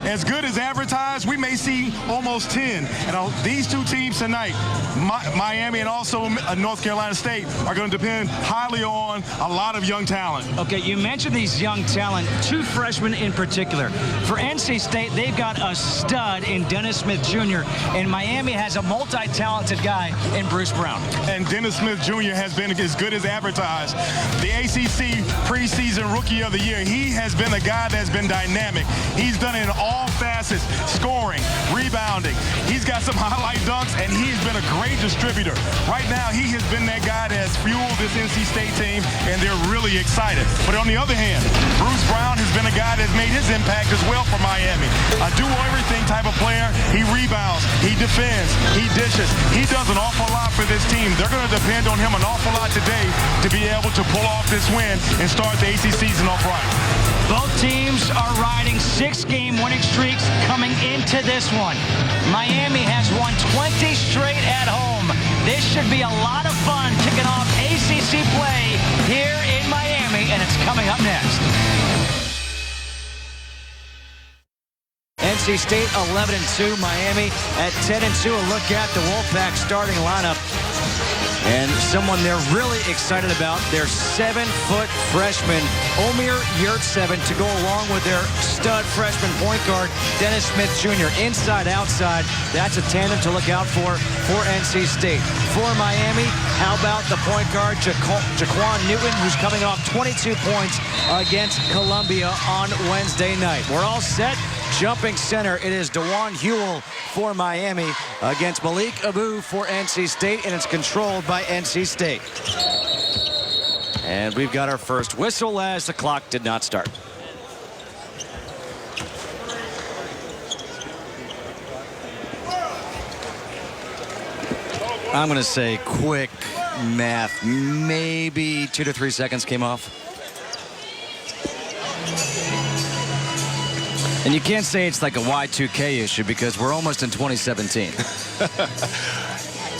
as good as advertised, we may see almost 10. And these two teams tonight, Miami and also North Carolina State, are going to depend highly on a lot of young talent. Okay, you mentioned these young talent, two freshmen in particular. For NC State, they've got a stud in Dennis Smith Jr., and Miami has a multi-talented guy in Bruce Brown. And Dennis Smith Jr. has been as good as advertised. The ACC preseason Rookie of the Year, he has been a guy that's been dynamic. He's done it in all facets, scoring, rebounding. He's got some highlight dunks, and he's been a great distributor. Right now, he has been that guy that has fueled this NC State team, and they're really excited. But on the other hand, Bruce Brown has been a guy that's made his impact as well for Miami. A do-everything type of player. He rebounds, he defends, he dishes. He does an awful lot for this team. They're going to depend on him an awful lot today to be able to pull off this win and start the ACC season off right. Both teams are riding 6-game winning streaks coming into this one. Miami has won 20 straight at home. This should be a lot of fun kicking off ACC play here in Miami, and it's coming up next. NC State 11-2, Miami at 10-2. A look at the Wolfpack starting lineup. And someone they're really excited about, their 7-foot freshman, Omer Yurtseven, to go along with their stud freshman point guard, Dennis Smith Jr. Inside, outside, that's a tandem to look out for NC State. For Miami, how about the point guard, Jaquan Newton, who's coming off 22 points against Columbia on Wednesday night. We're all set. Jumping center, it is DeJuan Hewell for Miami against Malik Abu for NC State, and it's controlled by NC State. And we've got our first whistle as the clock did not start. I'm going to say quick math, maybe 2 to 3 seconds came off. And you can't say it's like a Y2K issue because we're almost in 2017.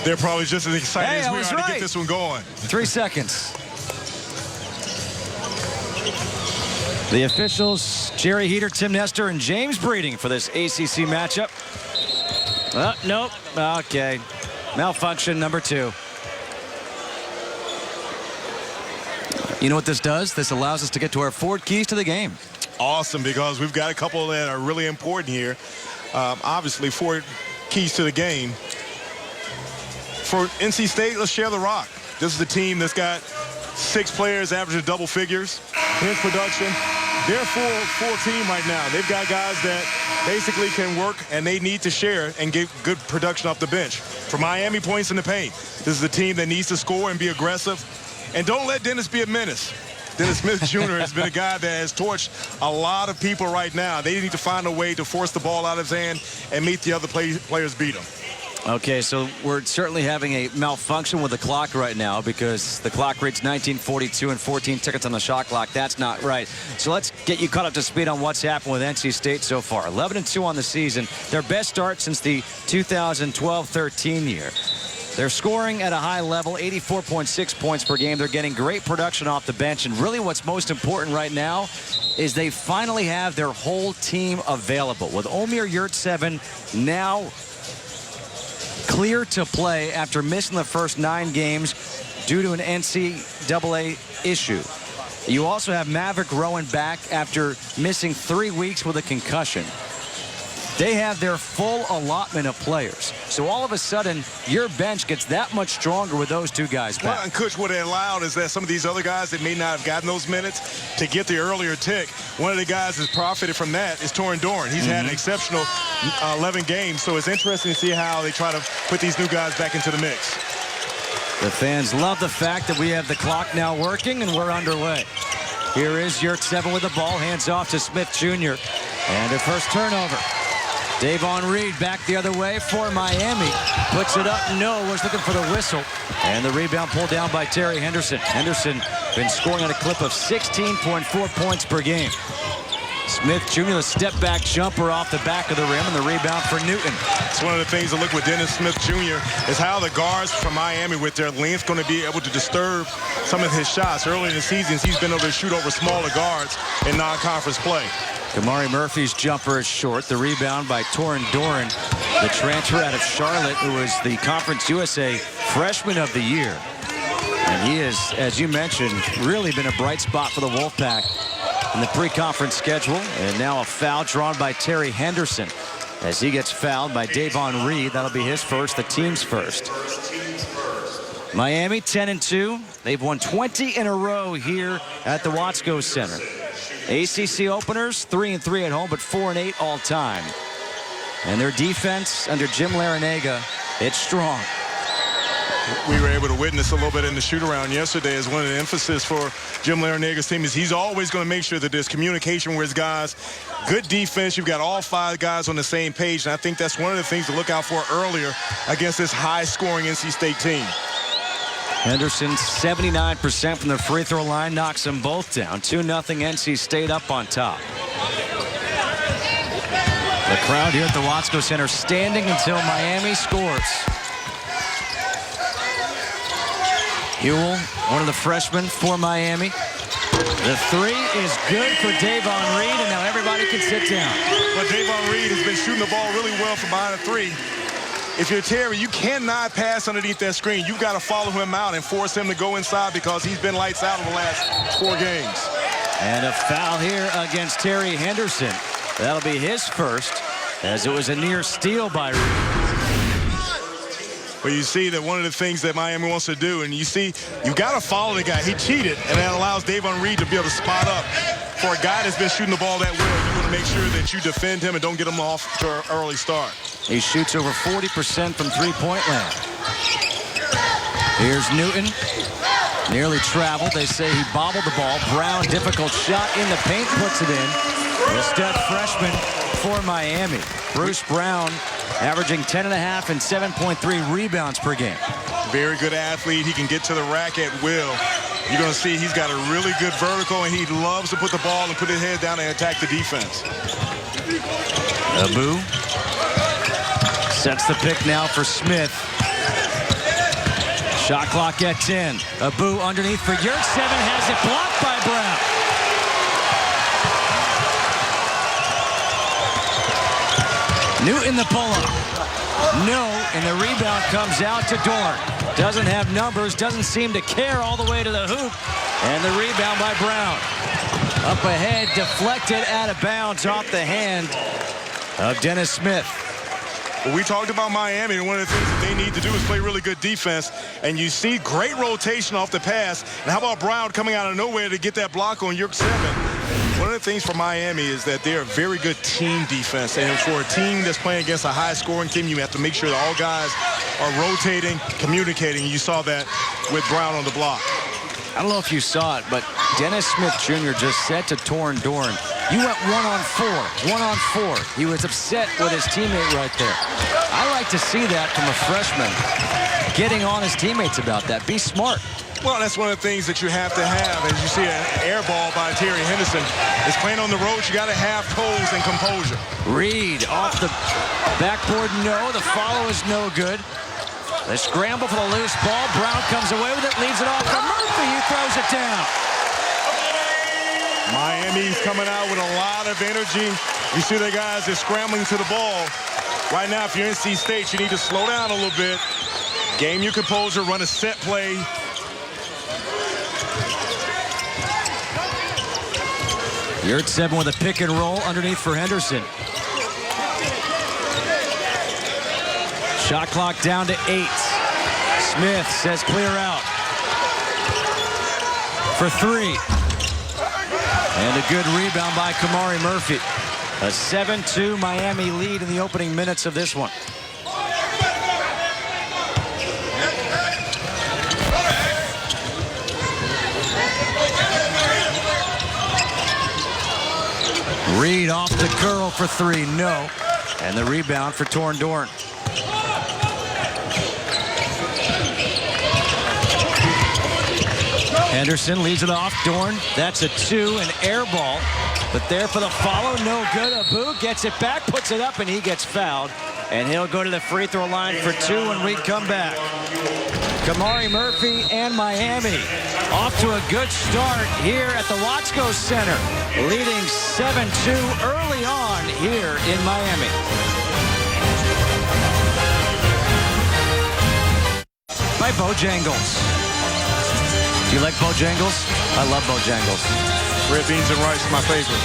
They're probably just as excited as we are to get this one going. 3 seconds. The officials, Jerry Heater, Tim Nestor, and James Breeding for this ACC matchup. Nope. Okay. Malfunction number 2. You know what this does? This allows us to get to our 4 keys to the game. Awesome, because we've got a couple that are really important here. Obviously, 4 keys to the game. For NC State, let's share the rock. This is the team that's got 6 players averaging double figures. Here's production. They're full team right now. They've got guys that basically can work, and they need to share and get good production off the bench. For Miami, points in the paint. This is the team that needs to score and be aggressive. And don't let Dennis be a menace. Dennis Smith Jr. has been a guy that has torched a lot of people right now. They need to find a way to force the ball out of his hand and make the other players beat him. Okay, so we're certainly having a malfunction with the clock right now because the clock reads 19:42 and 14 seconds on the shot clock. That's not right. So let's get you caught up to speed on what's happened with NC State so far. 11-2 on the season. Their best start since the 2012-13 year. They're scoring at a high level, 84.6 points per game. They're getting great production off the bench. And really what's most important right now is they finally have their whole team available. With Omer Yurtseven now clear to play after missing the first 9 games due to an NCAA issue. You also have Maverick Rowan back after missing 3 weeks with a concussion. They have their full allotment of players. So all of a sudden, your bench gets that much stronger with those 2 guys back. Well, and Coach, what it allowed is that some of these other guys that may not have gotten those minutes to get the earlier tick. One of the guys that's profited from that is Torin Dorn. He's had an exceptional 11 games, so it's interesting to see how they try to put these new guys back into the mix. The fans love the fact that we have the clock now working and we're underway. Here is Yurtseven with the ball, hands off to Smith Jr. And a first turnover. Davon Reed back the other way for Miami. Puts it up, no, was looking for the whistle. And the rebound pulled down by Terry Henderson. Henderson been scoring at a clip of 16.4 points per game. Smith Jr., the step-back jumper off the back of the rim, and the rebound for Newton. It's one of the things to look with Dennis Smith Jr. is how the guards from Miami with their length going to be able to disturb some of his shots. Early in the season, he's been able to shoot over smaller guards in non-conference play. Kamari Murphy's jumper is short. The rebound by Torin Doran, the transfer out of Charlotte, who was the Conference USA Freshman of the Year. And he has, as you mentioned, really been a bright spot for the Wolfpack in the pre-conference schedule. And now a foul drawn by Terry Henderson as he gets fouled by Davon Reed. That'll be his first, the team's first. Miami 10-2. They've won 20 in a row here at the Watsco Center. ACC openers 3-3 at home, but 4-8 all time. And their defense under Jim Larinaga, it's strong. We were able to witness a little bit in the shoot-around yesterday as one of the emphasis for Jim Larinaga's team is he's always going to make sure that there's communication with his guys. Good defense. You've got all 5 guys on the same page, and I think that's one of the things to look out for earlier against this high-scoring NC State team. Henderson 79% from the free throw line, knocks them both down. 2-0 NC State up on top. The crowd here at the Watsco Center standing until Miami scores. Ewell, one of the freshmen for Miami. The 3 is good for Davon Reed, and now everybody can sit down. But Davon Reed has been shooting the ball really well from behind the 3. If you're Terry, you cannot pass underneath that screen. You've got to follow him out and force him to go inside because he's been lights out in the last 4 games. And a foul here against Terry Henderson. That'll be his first, as it was a near steal by Reed. But you see that one of the things that Miami wants to do, and you see, you've got to follow the guy. He cheated, and that allows Davon Reed to be able to spot up. For a guy that's been shooting the ball that well, you want to make sure that you defend him and don't get him off to an early start. He shoots over 40% from three-point land. Here's Newton. Nearly traveled. They say he bobbled the ball. Brown, difficult shot in the paint, puts it in. The stud freshman for Miami. Bruce Brown averaging 10.5 and 7.3 rebounds per game. Very good athlete. He can get to the rack at will. You're going to see he's got a really good vertical, and he loves to put the ball and put his head down and attack the defense. Abu sets the pick now for Smith. Shot clock at 10. Abu underneath for Yurtseven, has it blocked by Brown. Newton the pull-up. No, and the rebound comes out to Dorn. Doesn't have numbers, doesn't seem to care all the way to the hoop. And the rebound by Brown. Up ahead, deflected out of bounds off the hand of Dennis Smith. Well, we talked about Miami, and one of the things that they need to do is play really good defense. And you see great rotation off the pass. And how about Brown coming out of nowhere to get that block on Yurtseven? One of the things for Miami is that they're a very good team defense. And for a team that's playing against a high-scoring team, you have to make sure that all guys are rotating, communicating. You saw that with Brown on the block. I don't know if you saw it, but Dennis Smith Jr. just said to Torin Doran, "You went 1-on-4, 1-on-4. He was upset with his teammate right there. I like to see that from a freshman, getting on his teammates about that. Be smart. Well, that's one of the things that you have to have. As you see an air ball by Terry Henderson. Is playing on the road, you got to have toes and composure. Reed off the backboard, no. The follow is no good. They scramble for the loose ball. Brown comes away with it, leaves it off to Murphy. He throws it down. Miami's coming out with a lot of energy. You see the guys are scrambling to the ball. Right now, if you're NC State, you need to slow down a little bit. Game your composure, run a set play. Yurtseven with a pick and roll underneath for Henderson. Shot clock down to 8. Smith says clear out for 3. And a good rebound by Kamari Murphy. A 7-2 Miami lead in the opening minutes of this one. Reed off the curl for 3, no. And the rebound for Torin Doran. Henderson leaves it off. Dorn, that's a 2, an air ball. But there for the follow, no good. Abu gets it back, puts it up, and he gets fouled. and he'll go to the free throw line for 2 when we come back. Kamari Murphy and Miami off to a good start here at the Watsco Center, leading 7-2 early on here in Miami. By Bojangles. Do you like Bojangles? I love Bojangles. Red beans and rice, my favorite.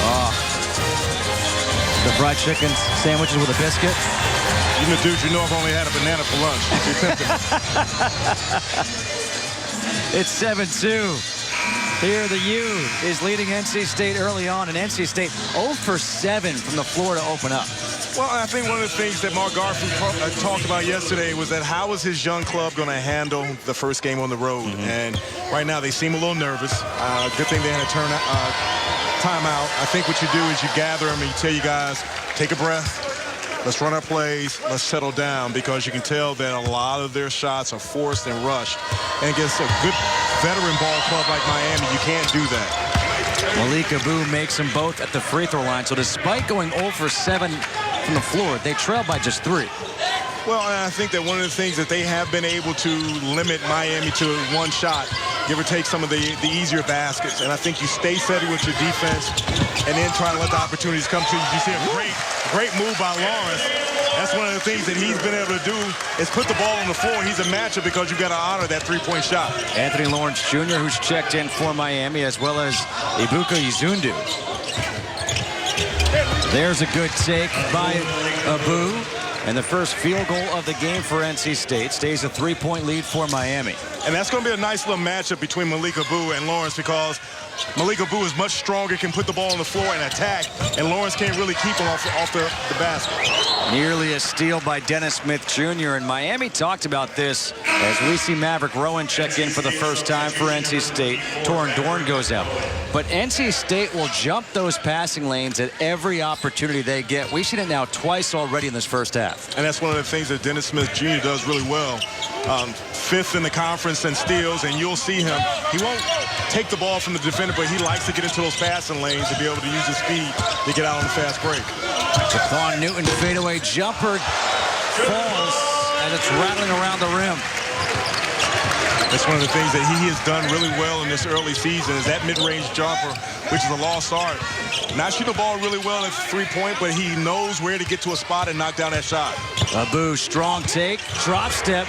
The fried chicken sandwiches with a biscuit. You know, dude, you know I've only had a banana for lunch. It's 7-2. Here the U is leading NC State early on, and NC State 0 for 7 from the floor to open up. Well, I think one of the things that Mark Garfield talked about yesterday was that how is his young club going to handle the first game on the road? And right now they seem a little nervous. Good thing they had a timeout. I think what you do is you gather them and you tell you guys, take a breath. Let's run our plays. Let's settle down, because you can tell that a lot of their shots are forced and rushed. And against a good veteran ball club like Miami, you can't do that. Malik Abu makes them both at the free throw line. So despite going 0 for 7 from the floor, they trail by just 3. Well, I think that one of the things that they have been able to limit Miami to one shot, give or take some of the easier baskets. And I think you stay steady with your defense and then try to let the opportunities come to you. You see a great move by Lawrence. That's one of the things that he's been able to do is put the ball on the floor. He's a matchup because you've got to honor that three-point shot. Anthony Lawrence Jr., who's checked in for Miami, as well as Ibuka Izundu. There's a good take by Abu. And the first field goal of the game for NC State stays a 3-point lead for Miami. And that's going to be a nice little matchup between Malik Abu and Lawrence, because Malik Abu is much stronger, can put the ball on the floor and attack, and Lawrence can't really keep him off the basket. Nearly a steal by Dennis Smith Jr. And Miami talked about this as we see Maverick Rowan check in for the first time for NC State. Torrin Dorn goes out. But NC State will jump those passing lanes at every opportunity they get. We've seen it now twice already in this first half. And that's one of the things that Dennis Smith Jr. does really well. 5th in the conference in steals, and you'll see him. He won't take the ball from the defender, but he likes to get into those passing lanes to be able to use his speed to get out on the fast break. Jaquan Newton fadeaway jumper falls as it's rattling around the rim. That's one of the things that he has done really well in this early season, is that mid-range jumper, which is a lost art. Not shoot the ball really well at three-point, but he knows where to get to a spot and knock down that shot. Abu, strong take, drop step.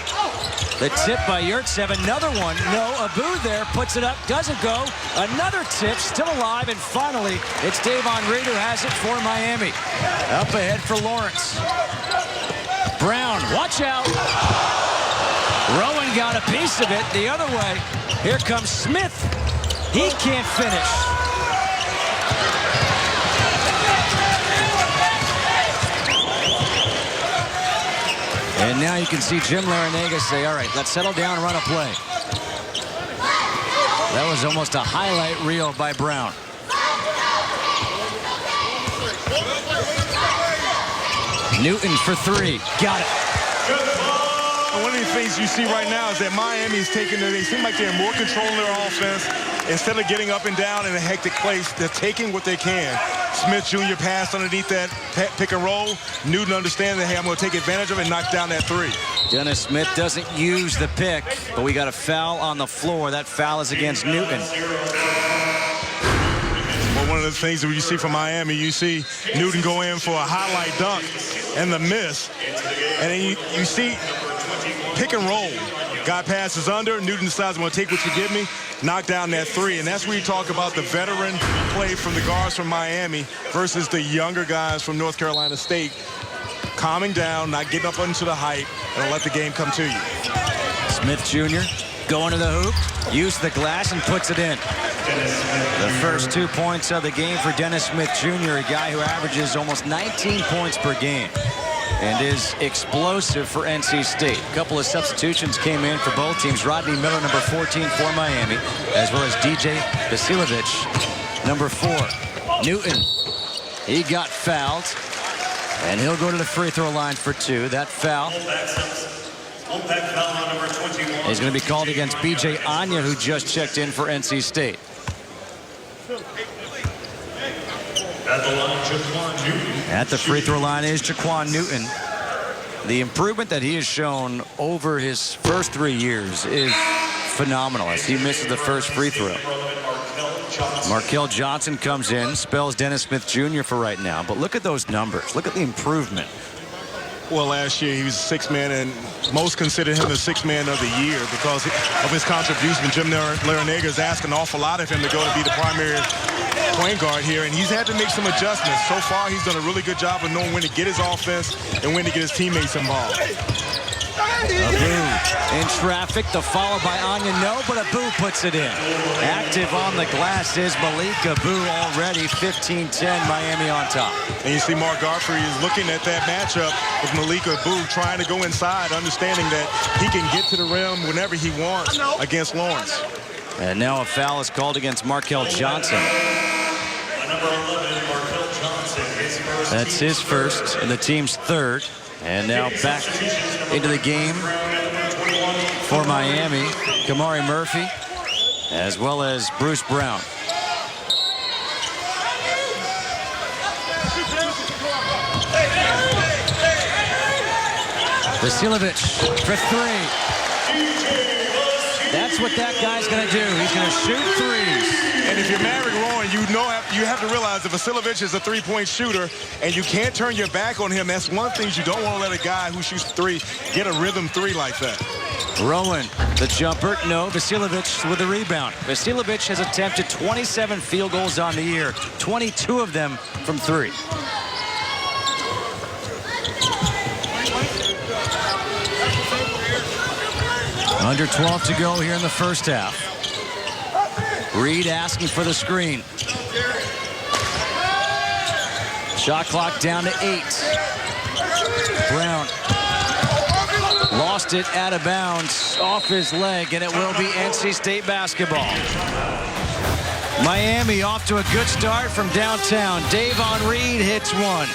The tip by Yurtsev, another one. No, Abu there, puts it up, doesn't go. Another tip, still alive, and finally, it's Davon Reed who has it for Miami. Up ahead for Lawrence. Brown, watch out. Rowan got a piece of it the other way. Here comes Smith. He can't finish. And now you can see Jim Larinaga say, all right, let's settle down and run a play. That was almost a highlight reel by Brown. Newton for 3. Got it. One of the things you see right now is that Miami is taking they seem like they're more control in their offense. Instead of getting up and down in a hectic place, they're taking what they can. Smith Jr. passed underneath that pick and roll. Newton understands that, hey, I'm going to take advantage of it and knock down that 3. Dennis Smith doesn't use the pick, but we got a foul on the floor. That foul is against Newton. Well, one of the things that you see from Miami, you see Newton go in for a highlight dunk and the miss. And then you see pick and roll. Guy passes under. Newton decides, I'm going to take what you give me, knock down that 3. And that's where you talk about the veteran play from the guards from Miami versus the younger guys from North Carolina State. Calming down, not getting up into the hype, and let the game come to you. Smith Jr. going to the hoop, uses the glass and puts it in. The first 2 points of the game for Dennis Smith Jr., a guy who averages almost 19 points per game and is explosive for NC State. A couple of substitutions came in for both teams. Rodney Miller, number 14 for Miami, as well as DJ Vasiljevic, number 4. Newton, he got fouled, and he'll go to the free throw line for 2. That foul is going to be called against B.J. Anya, who just checked in for NC State. At the line, Jaquan Newton. At the free throw line is Jaquan Newton. The improvement that he has shown over his first 3 years is phenomenal as he misses the first free throw. Markell Johnson comes in, spells Dennis Smith Jr. for right now. But look at those numbers. Look at the improvement. Well, last year he was sixth man, and most considered him the sixth man of the year because of his contribution. Jim Larinaga is asking an awful lot of him to go to be the primary point guard here, and he's had to make some adjustments. So far, he's done a really good job of knowing when to get his offense and when to get his teammates involved. Abu in traffic, the follow by Anya, no, but Abu puts it in. Active on the glass is Malik Abu already, 15-10, Miami on top. And you see Mark Godfrey is looking at that matchup with Malik Abu, trying to go inside, understanding that he can get to the rim whenever he wants against Lawrence. And now a foul is called against Markell Johnson. That's his first and the team's third. And now back into the game for Miami, Kamari Murphy, as well as Bruce Brown. Vasilovic for three. That's what that guy's going to do. He's going to shoot threes. And if you're Maverick Rowan, you have to realize that Vasilovic is a three-point shooter, and you can't turn your back on him. That's one of the things you don't want to let a guy who shoots three get a rhythm three like that. Rowan, the jumper, no. Vasilovic with the rebound. Vasilovic has attempted 27 field goals on the year, 22 of them from three. Under 12 to go here in the first half. Reed asking for the screen. Shot clock down to 8. Brown lost it out of bounds off his leg, and it will be NC State basketball. Miami off to a good start from downtown. Davon Reed hits one.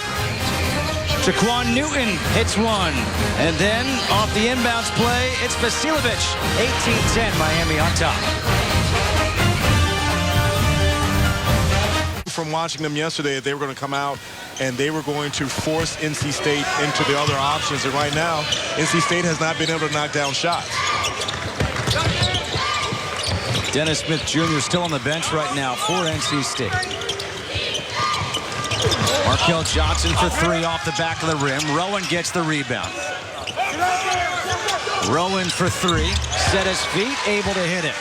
Jaquan Newton hits one. And then off the inbounds play, it's Vasilovic. 18-10, Miami on top. From watching them yesterday, they were going to come out and they were going to force NC State into the other options. And right now, NC State has not been able to knock down shots. Dennis Smith Jr. still on the bench right now for NC State. Markell Johnson for three off the back of the rim. Rowan gets the rebound. Rowan for three. Set his feet, able to hit it.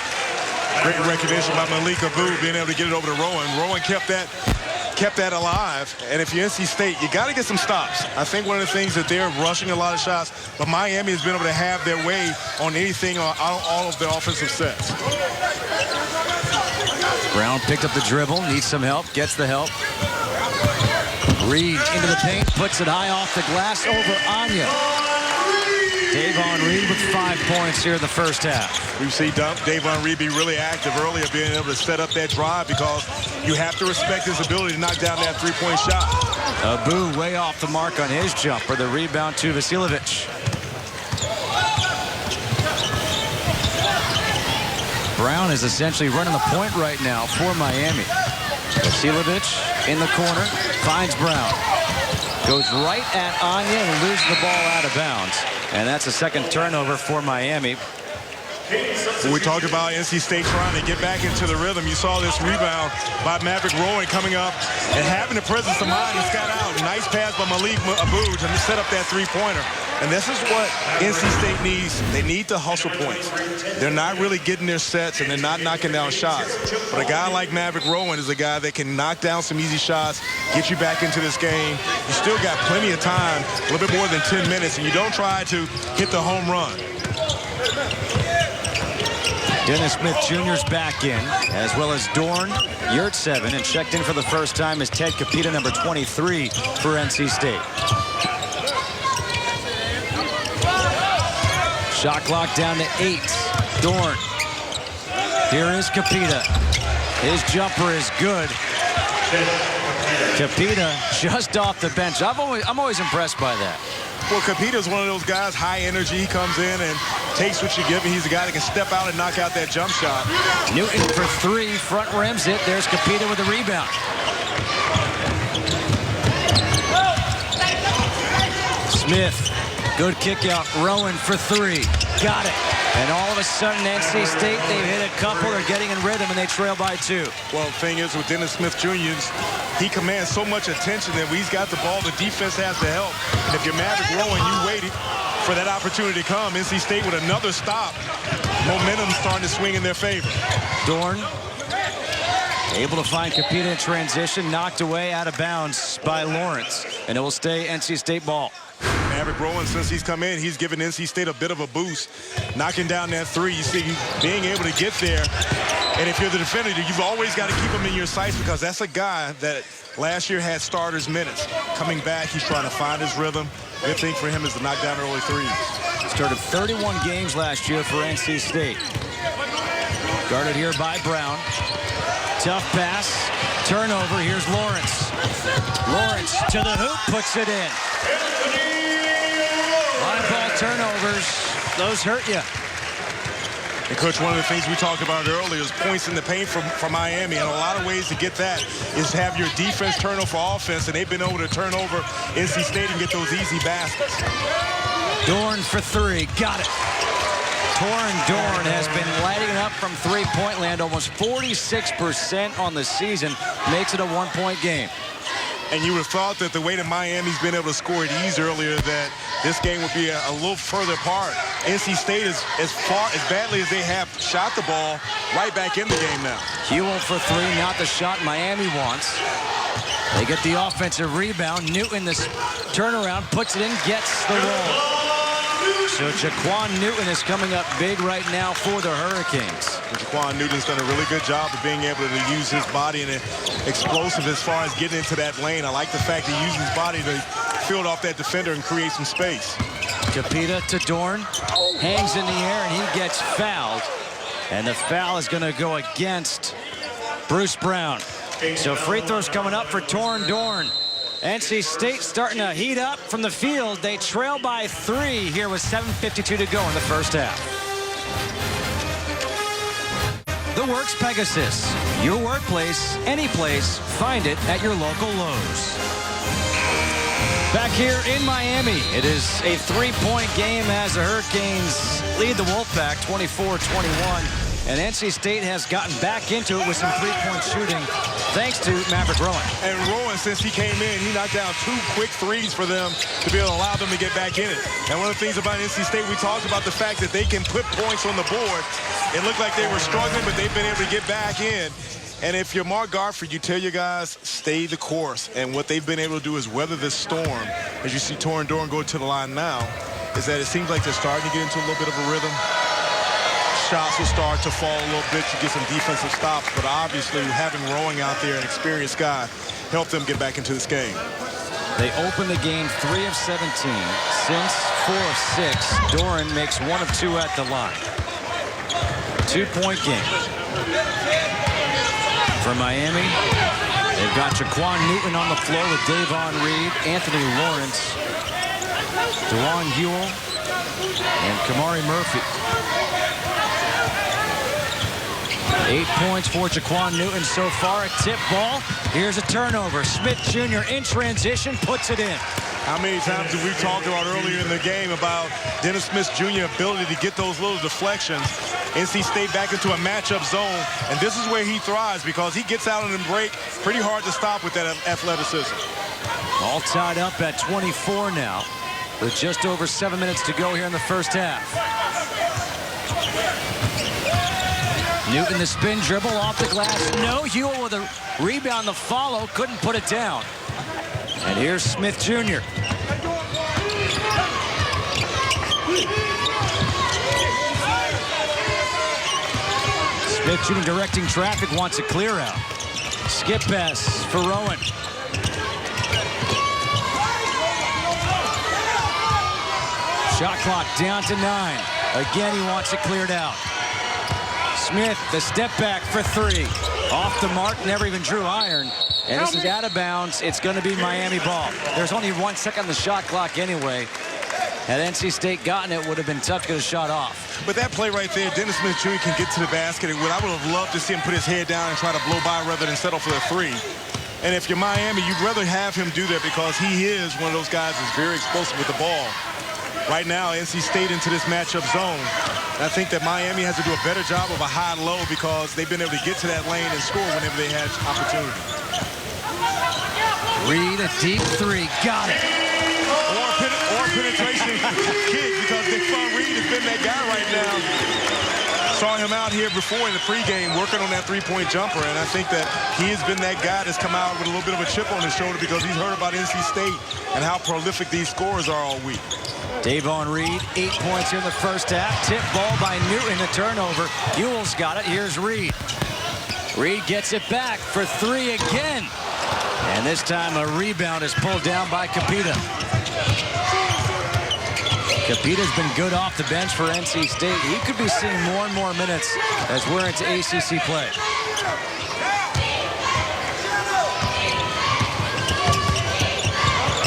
Great recognition by Malik Abu being able to get it over to Rowan. Rowan kept that alive. And if you're NC State, you got to get some stops. I think one of the things that they're rushing a lot of shots, but Miami has been able to have their way on anything on all of their offensive sets. Brown picked up the dribble, needs some help, gets the help. Reed into the paint, puts it high off the glass over Anya. Davon Reed with 5 points here in the first half. We've seen Davon Reed be really active earlier, being able to set up that drive because you have to respect his ability to knock down that three-point shot. Abu way off the mark on his jumper. The rebound to Vasilovic. Brown is essentially running the point right now for Miami. Vasilovic in the corner, finds Brown. Goes right at Anya and loses the ball out of bounds. And that's a second turnover for Miami. We talked about NC State trying to get back into the rhythm. You saw this rebound by Maverick Rowan coming up and having the presence of mind to scout out. Nice pass by Malik Abu to set up that three-pointer. And this is what NC State needs. They need the hustle points. They're not really getting their sets, and they're not knocking down shots. But a guy like Maverick Rowan is a guy that can knock down some easy shots, get you back into this game. You still got plenty of time, a little bit more than 10 minutes, and you don't try to hit the home run. Dennis Smith Jr.'s back in, as well as Dorn, Yurtseven, and checked in for the first time is Ted Capita, number 23 for NC State. Shot clock down to 8. Dorn. Here is Capita. His jumper is good. Capita just off the bench. I'm always impressed by that. Well, Capita's one of those guys, high energy. He comes in and takes what you give him. He's a guy that can step out and knock out that jump shot. Newton for three, front rims it. There's Capita with the rebound. Smith Good kick out. Rowan for three. Got it. And all of a sudden, NC State, they've hit a couple. They're getting in rhythm, and they trail by 2. Well, the thing is, with Dennis Smith Jr., he commands so much attention that when he's got the ball, the defense has to help. And if you're Maverick Rowan, you waited for that opportunity to come. NC State with another stop. Momentum starting to swing in their favor. Dorn able to find Capita in transition, knocked away out of bounds by Lawrence, and it will stay NC State ball. Maverick Rowan, since he's come in, he's given NC State a bit of a boost, knocking down that three. You see, being able to get there, and if you're the defender, you've always got to keep him in your sights because that's a guy that last year had starters minutes. Coming back, he's trying to find his rhythm. Good thing for him is to knock down early threes. Started 31 games last year for NC State. Guarded here by Brown. Tough pass. Turnover. Here's Lawrence. Lawrence to the hoop. Puts it in. Line ball turnovers. Those hurt you. And, Coach, one of the things we talked about earlier is points in the paint from Miami. And a lot of ways to get that is to have your defense turn over offense. And they've been able to turn over NC State and get those easy baskets. Dorn for three. Got it. Dorn has been lighting it up from three-point land, almost 46% on the season. Makes it a one-point game. And you would have thought that the way that Miami's been able to score at ease earlier, that this game would be a little further apart. NC State is as badly as they have shot the ball, right back in the game now. Hewell for three, not the shot Miami wants. They get the offensive rebound. Newton, this turnaround, puts it in, gets the roll. So Jaquan Newton is coming up big right now for the Hurricanes. Jaquan Newton's done a really good job of being able to use his body and explosive as far as getting into that lane. I like the fact that he uses his body to field off that defender and create some space. Capita to Dorn. Hangs in the air and he gets fouled. And the foul is going to go against Bruce Brown. So free throws coming up for Torn Dorn. NC State starting to heat up from the field. They trail by 3 here with 7:52 to go in the first half. The Works Pegasus. Your workplace, any place, find it at your local Lowe's. Back here in Miami, it is a 3-point game as the Hurricanes lead the Wolfpack 24-21. And NC State has gotten back into it with some three-point shooting thanks to Maverick Rowan. And Rowan, since he came in, he knocked down 2 quick threes for them to be able to allow them to get back in it. And one of the things about NC State, we talked about the fact that they can put points on the board. It looked like they were struggling, but they've been able to get back in. And if you're Mark Garford, you tell your guys, stay the course. And what they've been able to do is weather this storm. As you see Torn Dorn go to the line now, is that it seems like they're starting to get into a little bit of a rhythm. Shots will start to fall a little bit. You get some defensive stops, but obviously having Rowan out there, an experienced guy, helped them get back into this game. They open the game 3 of 17. Since 4 of 6, Doran makes 1 of 2 at the line. 2-point game. For Miami, they've got Jaquan Newton on the floor with Davon Reed, Anthony Lawrence, DeJuan Hewell, and Kamari Murphy. 8 points for Jaquan Newton so far. A tip ball. Here's a turnover. Smith Jr. in transition, puts it in. How many times have we talked about earlier in the game about Dennis Smith Jr. ability to get those little deflections? NC State back into a matchup zone, and this is where he thrives because he gets out on the break. Pretty hard to stop with that athleticism. All tied up at 24 now, with just over 7 minutes to go here in the first half. Newton the spin dribble off the glass. No. Hewell with a rebound, the follow. Couldn't put it down. And here's Smith Jr. Smith Jr. directing traffic, wants a clear out. Skip pass for Rowan. Shot clock down to 9. Again, he wants it cleared out. Smith, the step back for 3. Off the mark, never even drew iron. And this is out of bounds. It's going to be Miami ball. There's only 1 second on the shot clock anyway. Had NC State gotten it, would have been tough to get a shot off. But that play right there, Dennis Smith Jr. can get to the basket. I would have loved to see him put his head down and try to blow by rather than settle for the 3. And if you're Miami, you'd rather have him do that because he is one of those guys that's very explosive with the ball. right now, NC State into this matchup zone. And I think that Miami has to do a better job of a high and low because they've been able to get to that lane and score whenever they had opportunity. Reed, a deep three. Got it. Or penetration kick because Devon Reed has been that guy right now. Saw him out here before in the pregame working on that three-point jumper, and I think that he has been that guy that's come out with a little bit of a chip on his shoulder because he's heard about NC State and how prolific these scorers are all week. Devon Reed, 8 points here in the first half. Tip ball by Newton, a turnover. Ewell's got it. Here's Reed. Reed gets it back for three again. And this time a rebound is pulled down by Capita. Capita's been good off the bench for NC State. He could be seeing more and more minutes as we're into ACC play.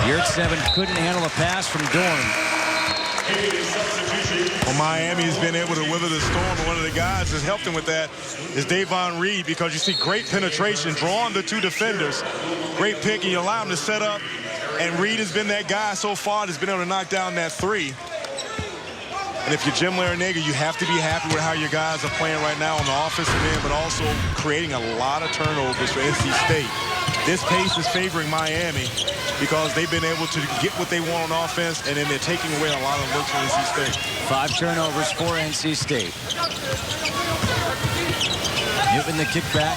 Yurt-7 couldn't handle a pass from Dorn. Well, Miami has been able to weather the storm, and one of the guys that's helped him with that is Devon Reed, because you see great penetration, drawing the two defenders. Great pick, and you allow him to set up, and Reed has been that guy so far that's been able to knock down that three. And if you're Jim Larranaga, you have to be happy with how your guys are playing right now on the offensive end, but also creating a lot of turnovers for NC State. This pace is favoring Miami because they've been able to get what they want on offense, and then they're taking away a lot of looks from NC State. 5 turnovers for NC State. Newton the kick back.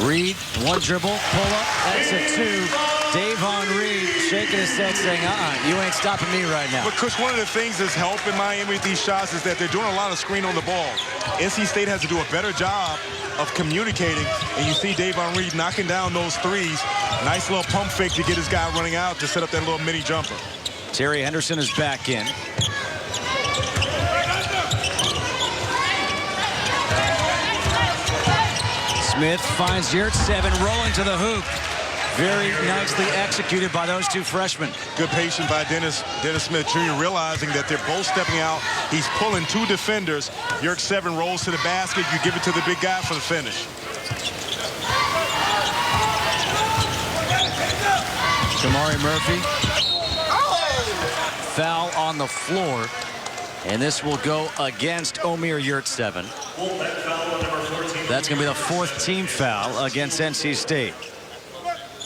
Reed, one dribble, pull up. That's a 2. Devon Reed shaking his head saying, you ain't stopping me right now. But, Chris, one of the things that's helping Miami with these shots is that they're doing a lot of screen on the ball. NC State has to do a better job of communicating, and you see Devon Reed knocking down those threes. Nice little pump fake to get his guy running out to set up that little mini jumper. Terry Henderson is back in. Smith finds Yurt-7 rolling to the hoop. Very nicely executed by those two freshmen. Good patience by Dennis Smith Jr. realizing that they're both stepping out. He's pulling two defenders. Yurt-7 rolls to the basket. You give it to the big guy for the finish. Shamari Murphy. Foul on the floor. And this will go against Omer Yurt-7. That's going to be the 4th team foul against NC State.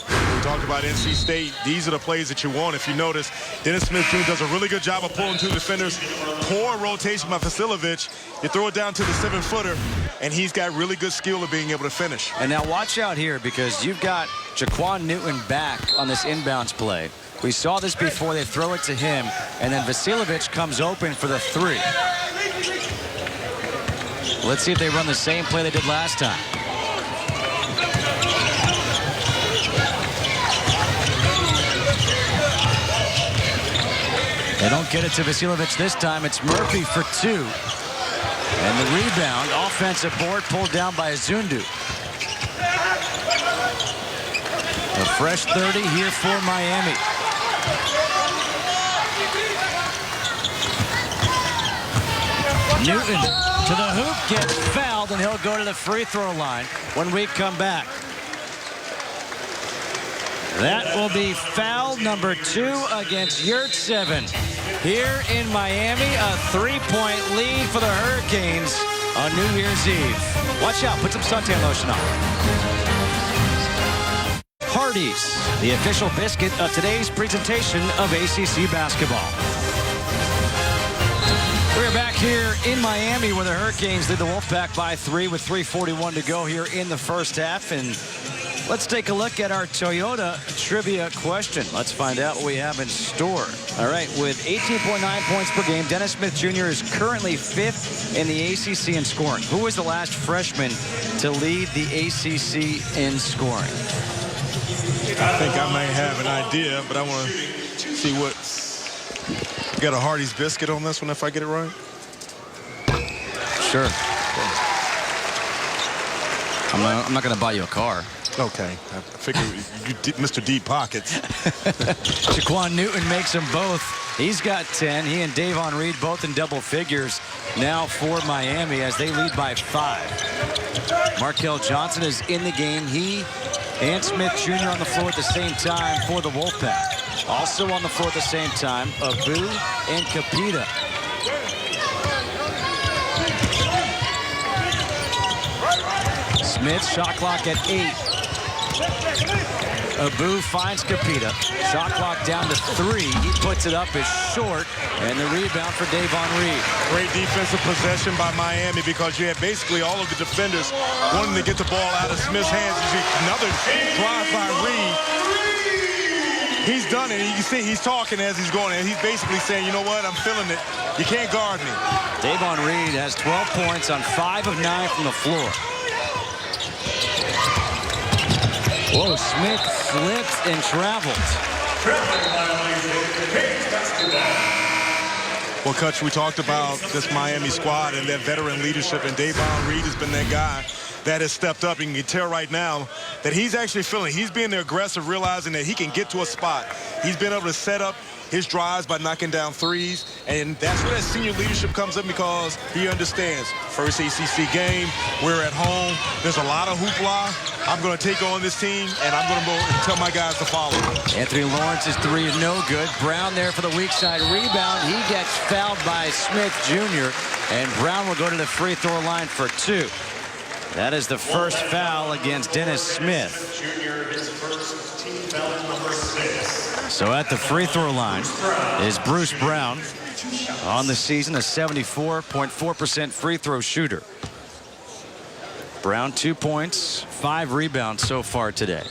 We talked about NC State. These are the plays that you want. If you notice, Dennis Smith Jr. does a really good job of pulling two defenders. Poor rotation by Vasiljevic. You throw it down to the 7-footer, and he's got really good skill of being able to finish. And now watch out here, because you've got Jaquan Newton back on this inbounds play. We saw this before. They throw it to him, and then Vasiljevic comes open for the 3. Let's see if they run the same play they did last time. They don't get it to Vasiljevic this time. It's Murphy for 2. And the rebound, offensive board pulled down by Zundu. A fresh 30 here for Miami. Newton to the hoop, gets fouled, and he'll go to the free throw line when we come back. That will be foul number 2 against Yurt-7. Here in Miami, a 3-point lead for the Hurricanes on New Year's Eve. Watch out, put some suntan lotion on. Hardee's, the official biscuit of today's presentation of ACC basketball. We're back here in Miami where the Hurricanes lead the Wolfpack by 3 with 3:41 to go here in the first half. And let's take a look at our Toyota trivia question. Let's find out what we have in store. All right, with 18.9 points per game, Dennis Smith Jr. is currently 5th in the ACC in scoring. Who was the last freshman to lead the ACC in scoring? I think I might have an idea, but I want to see what. You got a Hardee's biscuit on this one if I get it right? Sure. I'm not going to buy you a car. Okay. I figured you did Mr. Deep Pockets. Jaquan Newton makes them both. He's got 10. He and Devon Reed both in double figures now for Miami as they lead by 5. Markel Johnson is in the game. He and Smith Jr. on the floor at the same time for the Wolfpack. Also on the floor at the same time, Abu and Capita. Smith, shot clock at 8. Abu finds Capita. Shot clock down to 3. He puts it up, it's short, and the rebound for Davon Reed. Great defensive possession by Miami because you had basically all of the defenders wanting to get the ball out of Smith's hands. You see another drive by Reed. He's done it. You can see he's talking as he's going, and he's basically saying, you know what, I'm feeling it. You can't guard me. Davon Reed has 12 points on 5 of 9 from the floor. Whoa, Smith slips and travels. Well, Coach, we talked about this Miami squad and their veteran leadership, and Davon Reed has been that guy that has stepped up. You can tell right now that he's actually feeling, he's being aggressive, realizing that he can get to a spot. He's been able to set up his drives by knocking down threes, and that's where that senior leadership comes in because he understands. First ACC game, we're at home, there's a lot of hoopla. I'm going to take on this team, and I'm going to go and tell my guys to follow. Anthony Lawrence's 3 is no good. Brown there for the weak side rebound. He gets fouled by Smith Jr., and Brown will go to the free throw line for 2. That is the first foul against Dennis Smith. So at the free throw line is Bruce Brown, on the season a 74.4% free throw shooter. Brown 2 points, 5 rebounds so far today.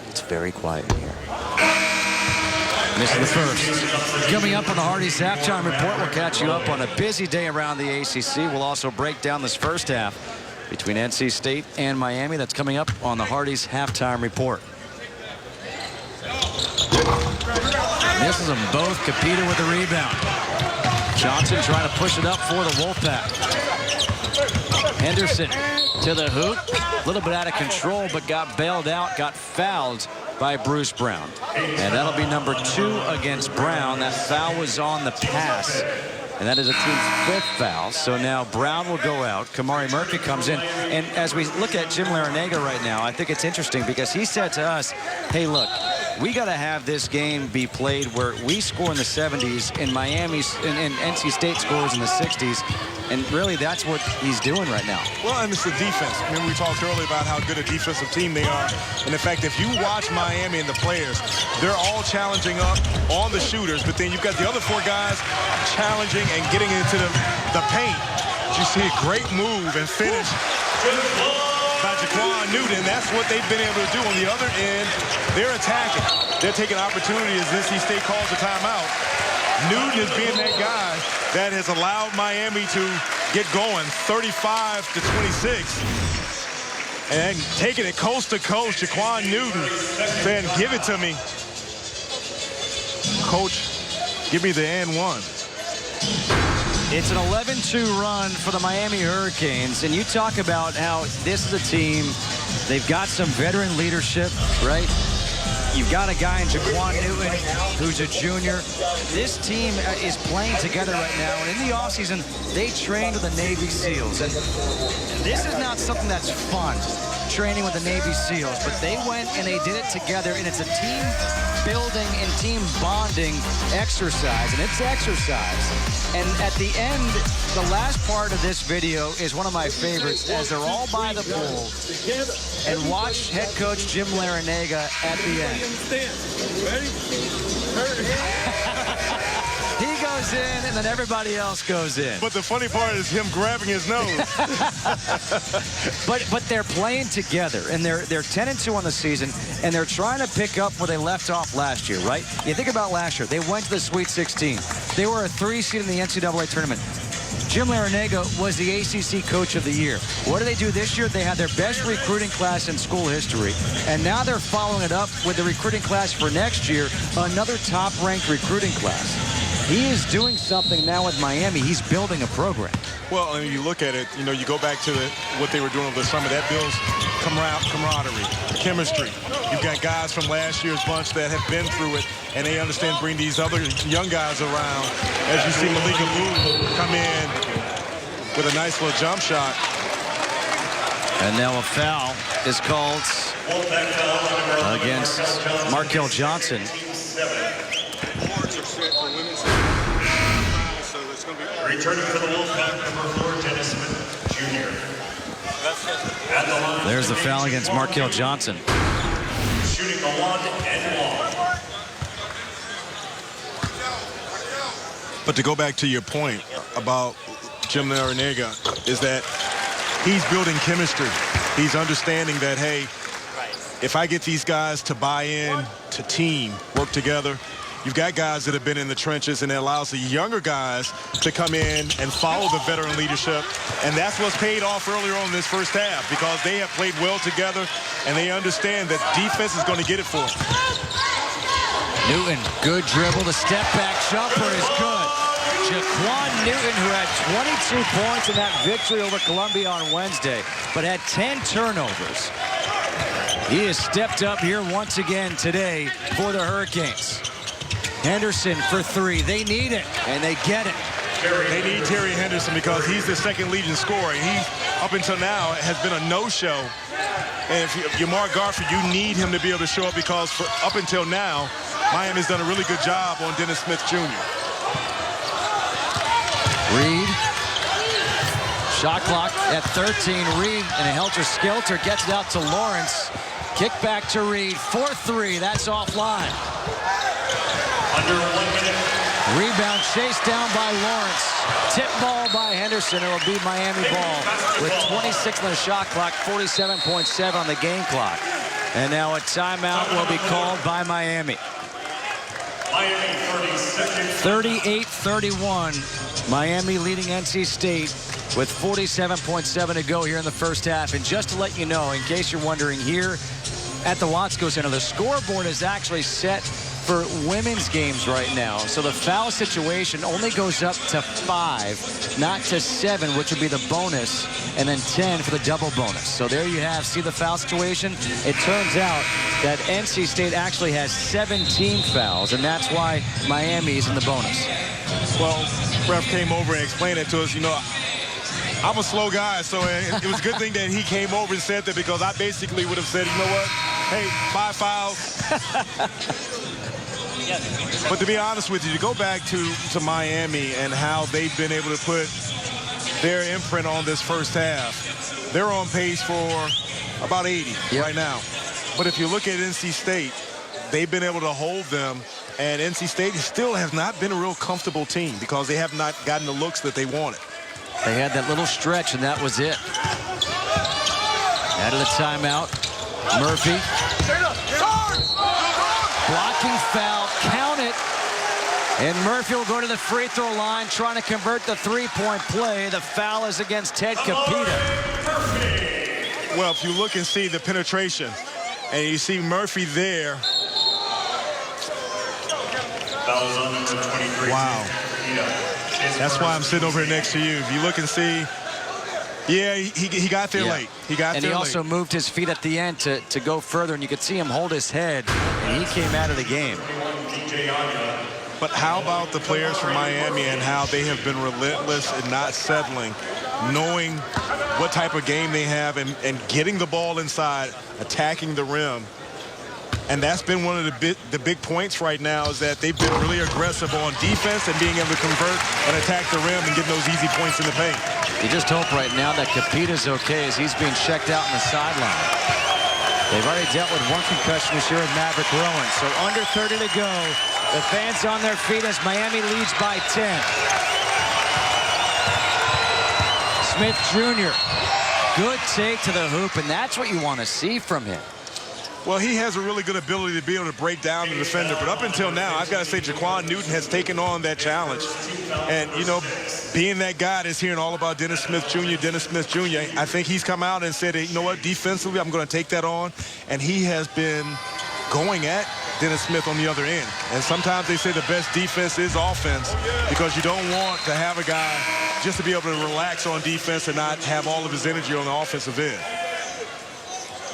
It's very quiet here. This is the first. Coming up on the Hardy's halftime report, we'll catch you up on a busy day around the ACC. We'll also break down this first half between NC State and Miami. That's coming up on the Hardy's halftime report. Misses them both. Capita with the rebound. Johnson trying to push it up for the Wolfpack. Henderson to the hoop. A little bit out of control, but got bailed out, got fouled by Bruce Brown. And that'll be number 2 against Brown. That foul was on the pass. And that is a team's 5th foul. So now Brown will go out. Kamari Murphy comes in. And as we look at Jim Larinaga right now, I think it's interesting because he said to us, hey, look, we got to have this game be played where we score in the 70s and Miami's and NC State scores in the 60s. And really, that's what he's doing right now. Well, and it's the defense. Remember, we talked earlier about how good a defensive team they are. And in fact, if you watch Miami and the players, they're all challenging up on the shooters. But then you've got the other 4 guys challenging and getting into the paint. You see a great move and finish by Jaquan Newton. That's what they've been able to do. On the other end, they're attacking. They're taking opportunity as NC State calls a timeout. Newton is being that guy that has allowed Miami to get going 35-26. And taking it coast to coast, Jaquan Newton saying, give it to me. Coach, give me the and one. It's an 11-2 run for the Miami Hurricanes. And you talk about how this is a team, they've got some veteran leadership, right? You've got a guy in Jaquan Newton who's a junior. This team is playing together right now. And in the offseason, they trained with the Navy SEALs. And this is not something that's fun, training with the Navy SEALs. But they went and they did it together. And it's a team building and team bonding exercise. And it's exercise. And at the end, the last part of this video is one of my favorites as they're all by the pool. And watch head coach Jim Larinaga at the end. Ready? He goes in, and then everybody else goes in. But the funny part is him grabbing his nose. But they're playing together, and they're 10-2 on the season, and they're trying to pick up where they left off last year, right? You think about last year. They went to the Sweet 16. They were a 3 seed in the NCAA tournament. Jim Larinaga was the ACC Coach of the Year. What do they do this year? They had their best recruiting class in school history, and now they're following it up with the recruiting class for next year, another top-ranked recruiting class. He is doing something now with Miami. He's building a program. Well, and you look at it, you know, you go back to what they were doing over the summer. That builds camaraderie, chemistry. You've got guys from last year's bunch that have been through it, and they understand bring these other young guys around. As you see Malika Lou come in with a nice little jump shot. And now a foul is called against Markel Johnson. Returning for the Wolfpack, number 4, Dennis Smith Jr. There's the foul against Markel Johnson. Shooting the wand and long. But to go back to your point about Jim Larrañaga, is that he's building chemistry. He's understanding that, hey, if I get these guys to buy in, to team, work together, you've got guys that have been in the trenches, and it allows the younger guys to come in and follow the veteran leadership. And that's what's paid off earlier on in this first half, because they have played well together, and they understand that defense is going to get it for them. Newton, good dribble. The step-back jumper is good. Jaquan Newton, who had 22 points in that victory over Columbia on Wednesday, but had 10 turnovers. He has stepped up here once again today for the Hurricanes. Henderson for 3. They need it, and they get it. They need Terry Henderson because he's the second leading scorer. He, up until now, has been a no-show. And if you're Mark Garford, you need him to be able to show up because up until now, Miami's done a really good job on Dennis Smith Jr. Reed. Shot clock at 13. Reed in a helter-skelter gets it out to Lawrence. Kick back to Reed. 4-3. That's offline. Under 1 minute. Rebound chased down by Lawrence. Tip ball by Henderson. It will be Miami ball with 26 on the shot clock, 47.7 on the game clock. And now a timeout will be called by Miami. Miami 30 seconds. 38-31. Miami leading NC State with 47.7 to go here in the first half. And just to let you know, in case you're wondering, here at the Watsco Center, the scoreboard is actually set for women's games right now. So the foul situation only goes up to 5, not to 7, which would be the bonus, and then 10 for the double bonus. So there you have, see the foul situation? It turns out that NC State actually has 17 fouls, and that's why Miami is in the bonus. Well, ref came over and explained it to us. You know, I'm a slow guy, so it was a good thing that he came over and said that, because I basically would have said, you know what, hey, 5 fouls. But to be honest with you, to go back to Miami and how they've been able to put their imprint on this first half, they're on pace for about 80 right now. But if you look at NC State, they've been able to hold them, and NC State still has not been a real comfortable team because they have not gotten the looks that they wanted. They had that little stretch, and that was it. Out of the timeout, Murphy. Blocking foul, count it. And Murphy will go to the free throw line trying to convert the three-point play. The foul is against Ted Capita. Well, if you look and see the penetration, and you see Murphy there. Wow. That's why I'm sitting over here next to you. If you look and see, yeah, he got there late. He got there late. And he also moved his feet at the end to go further, and you could see him hold his head, and he came out of the game. But how about the players from Miami and how they have been relentless and not settling, knowing what type of game they have and getting the ball inside, attacking the rim. And that's been one of the big points right now, is that they've been really aggressive on defense and being able to convert and attack the rim and getting those easy points in the paint. You just hope right now that Capita's okay as he's being checked out on the sideline. They've already dealt with one concussion this year with Maverick Rowan. So under 30 to go. The fans on their feet as Miami leads by 10. Smith Jr. Good take to the hoop, and that's what you want to see from him. Well, he has a really good ability to be able to break down the defender. But up until now, I've got to say Jaquan Newton has taken on that challenge. And, you know, being that guy that's hearing all about Dennis Smith Jr., I think he's come out and said, you know what, defensively, I'm going to take that on. And he has been going at Dennis Smith on the other end. And sometimes they say the best defense is offense, because you don't want to have a guy just to be able to relax on defense and not have all of his energy on the offensive end.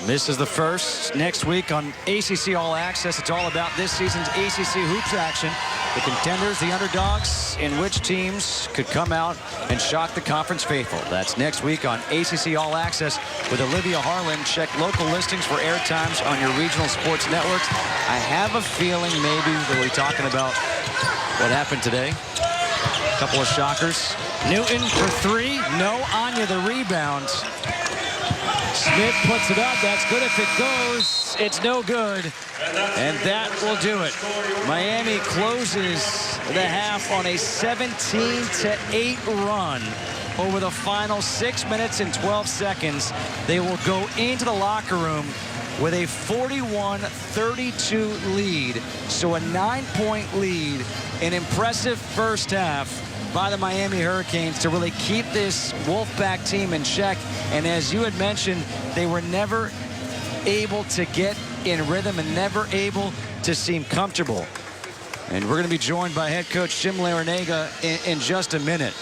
Misses the first. Next week on ACC All Access, it's all about this season's ACC hoops action. The contenders, the underdogs, in which teams could come out and shock the conference faithful. That's next week on ACC All Access with Olivia Harlan. Check local listings for air times on your regional sports networks. I have a feeling maybe we'll be talking about what happened today. A couple of shockers. Newton for three. No. Anya the rebound. Smith puts it up. That's good if it goes. It's no good. And that will do it. Miami closes the half on a 17-8 run. Over the final 6 minutes and 12 seconds, they will go into the locker room with a 41-32 lead. So a 9-point lead. An impressive first half by the Miami Hurricanes to really keep this Wolfpack team in check. And as you had mentioned, they were never able to get in rhythm and never able to seem comfortable. And we're going to be joined by head coach Jim Larrañaga in just a minute.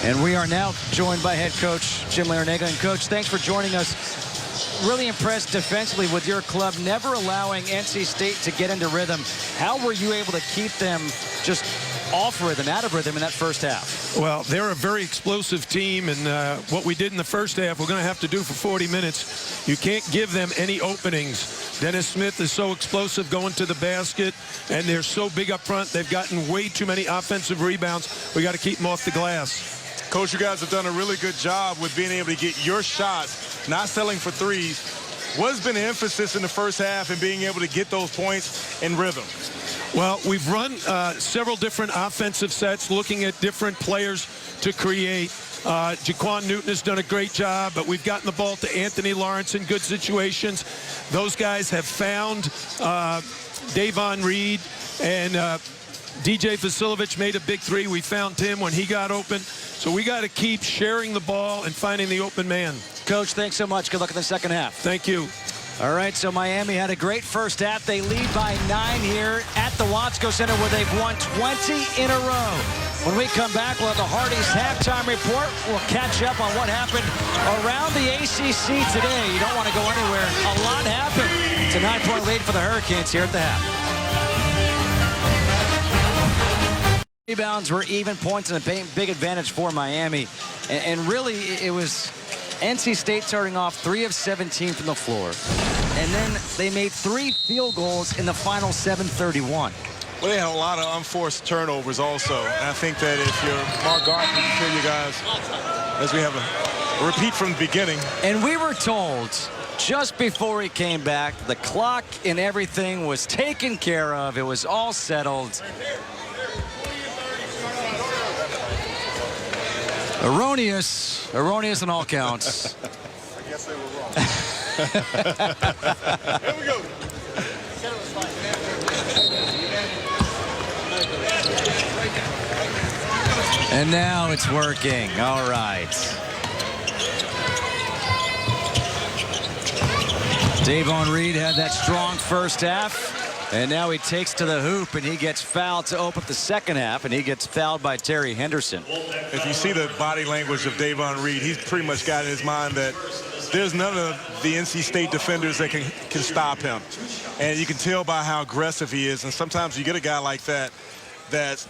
And we are now joined by head coach Jim Larrañaga. And coach, thanks for joining us. Really impressed defensively with your club, never allowing NC State to get into rhythm. How were you able to keep them just off rhythm, out of rhythm in that first half? Well, they're a very explosive team, and what we did in the first half, we're going to have to do for 40 minutes. You can't give them any openings. Dennis Smith is so explosive going to the basket, and they're so big up front. They've gotten way too many offensive rebounds. We got to keep them off the glass. Coach, you guys have done a really good job with being able to get your shots, not selling for threes. What's been the emphasis in the first half and being able to get those points in rhythm? Well, we've run several different offensive sets, looking at different players to create. Jaquan Newton has done a great job, but we've gotten the ball to Anthony Lawrence in good situations. Those guys have found Davon Reed, and DJ Vasilovic made a big three. We found him when he got open. So we got to keep sharing the ball and finding the open man. Coach, thanks so much. Good luck in the second half. Thank you. All right, so Miami had a great first half. They lead by 9 here at the Watsco Center, where they've won 20 in a row. When we come back, we'll have the Hardy's halftime report. We'll catch up on what happened around the ACC today. You don't want to go anywhere. A lot happened. It's a 9-point lead for the Hurricanes here at the half. Rebounds were even points and a big advantage for Miami. And really, it was NC State starting off 3 of 17 from the floor. And then they made 3 field goals in the final 7:31. Well, they had a lot of unforced turnovers also. And I think that if you're Mark Garten, you can tell you guys, as we have a repeat from the beginning. And we were told just before he came back, the clock and everything was taken care of. It was all settled. Erroneous on all counts. I guess they were wrong. Here we go. And now it's working. All right. Davon Reed had that strong first half. And now he takes to the hoop, and he gets fouled to open up the second half, and he gets fouled by Terry Henderson. If you see the body language of Davon Reed, he's pretty much got in his mind that there's none of the NC State defenders that can stop him. And you can tell by how aggressive he is. And sometimes you get a guy like that that's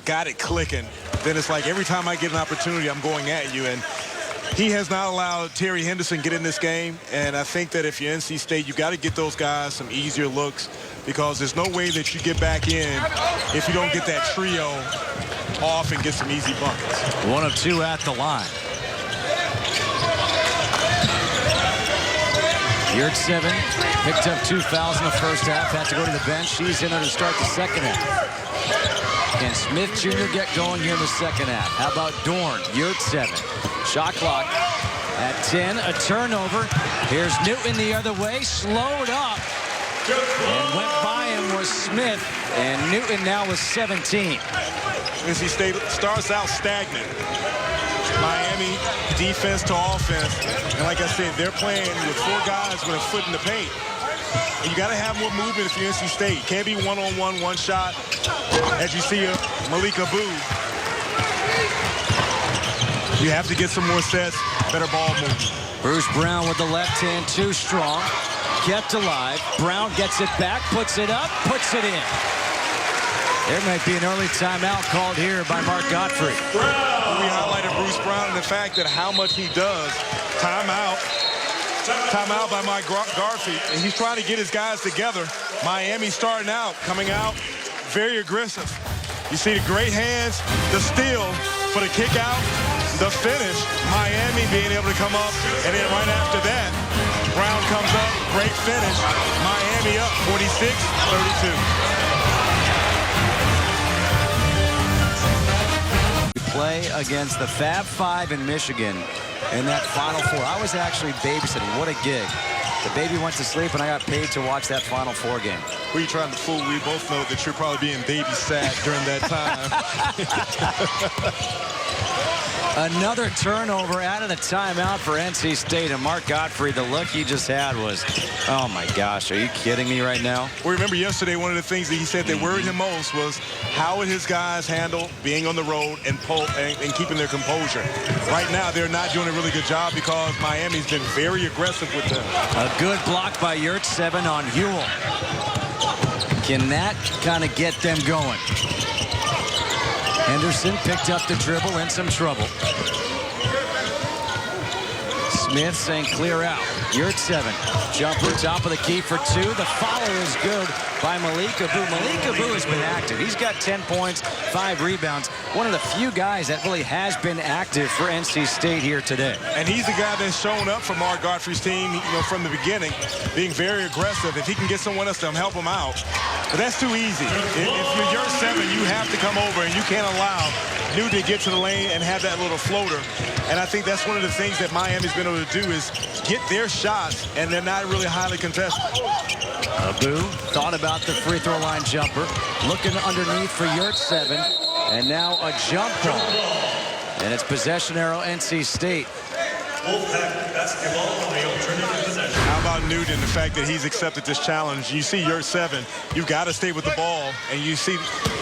got it clicking. Then it's like every time I get an opportunity, I'm going at you. And he has not allowed Terry Henderson get in this game. And I think that if you're NC State, you got to get those guys some easier looks, because there's no way that you get back in if you don't get that trio off and get some easy buckets. 1 of 2 at the line. Yurtseven picked up 2 fouls in the first half, had to go to the bench. She's in there to start the second half. Can Smith Jr. get going here in the second half? How about Dorn? Yurtseven. Shot clock at 10. A turnover. Here's Newton the other way. Slowed up. And went by him was Smith. And Newton now with 17. NC State starts out stagnant. Miami defense to offense. And like I said, they're playing with 4 guys with a foot in the paint. And you got to have more movement if you're NC State. You can't be one-on-one, one shot. As you see Malika Boo. You have to get some more sets, better ball movement. Bruce Brown with the left hand, too strong. Kept alive. Brown gets it back, puts it up, puts it in. There might be an early timeout called here by Mark Godfrey. We highlighted Bruce Brown and the fact that how much he does. Timeout. Timeout by Mike Garfey. And he's trying to get his guys together. Miami starting out, coming out very aggressive. You see the great hands, the steal for the kick out, the finish. Miami being able to come up. And then right after that, Brown comes up, great finish. Miami up 46-32. Play against the Fab Five in Michigan in that Final Four. I was actually babysitting. What a gig. The baby went to sleep, and I got paid to watch that Final Four game. Who are you trying to fool? We both know that you're probably being babysat during that time. Another turnover out of the timeout for NC State. And Mark Godfrey, the look he just had was, oh my gosh, are you kidding me right now? We remember yesterday one of the things that he said that worried him most was how would his guys handle being on the road and keeping their composure. Right now, they're not doing a really good job because Miami's been very aggressive with them. A good block by Yurt-7 on Hewell. Can that kind of get them going? Henderson picked up the dribble, in some trouble. Smith saying clear out. Yurt-7. Jumper, top of the key for two. The follow is good by Malik Abu. Malik Abu has been active. He's got 10 points, 5 rebounds. One of the few guys that really has been active for NC State here today. And he's the guy that's shown up for Mark Godfrey's team, from the beginning, being very aggressive. If he can get someone else to help him out. But that's too easy. If you're Yurt-7, you have to come over, and you can't allow New to get to the lane and have that little floater. And I think that's one of the things that Miami's been able to do is get their shots, and they're not really highly contested. Abu thought about the free throw line jumper, looking underneath for Yurt-7, and now a jump ball. And it's possession arrow NC State. Wolfpack basketball on the alternative possession. How about Newton, the fact that he's accepted this challenge? You see Yurt-7, you've got to stay with the ball, and you see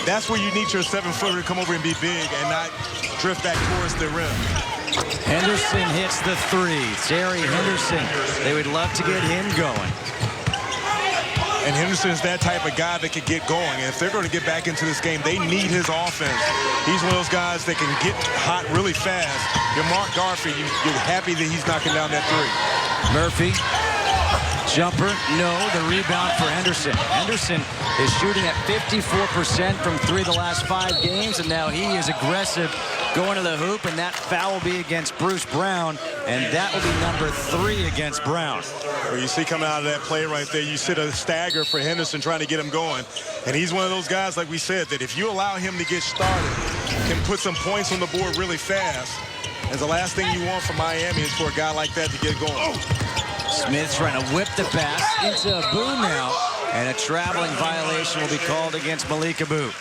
that's where you need your 7-footer to come over and be big and not drift back towards the rim. Henderson hits the three. Terry Henderson, they would love to get him going. And Henderson's that type of guy that could get going. And if they're going to get back into this game, they need his offense. He's one of those guys that can get hot really fast. You're Mark Garfey, you're happy that he's knocking down that three. Murphy, jumper, no. The rebound for Henderson. Henderson is shooting at 54% from three the last 5 games, and now he is aggressive going to the hoop, and that foul will be against Bruce Brown, and that will be number 3 against Brown. Well, you see coming out of that play right there, you see a stagger for Henderson trying to get him going. And he's one of those guys, like we said, that if you allow him to get started, can put some points on the board really fast. And the last thing you want from Miami is for a guy like that to get going. Smith trying to whip the pass into Abu now, and a traveling violation will be called against Malik Abu.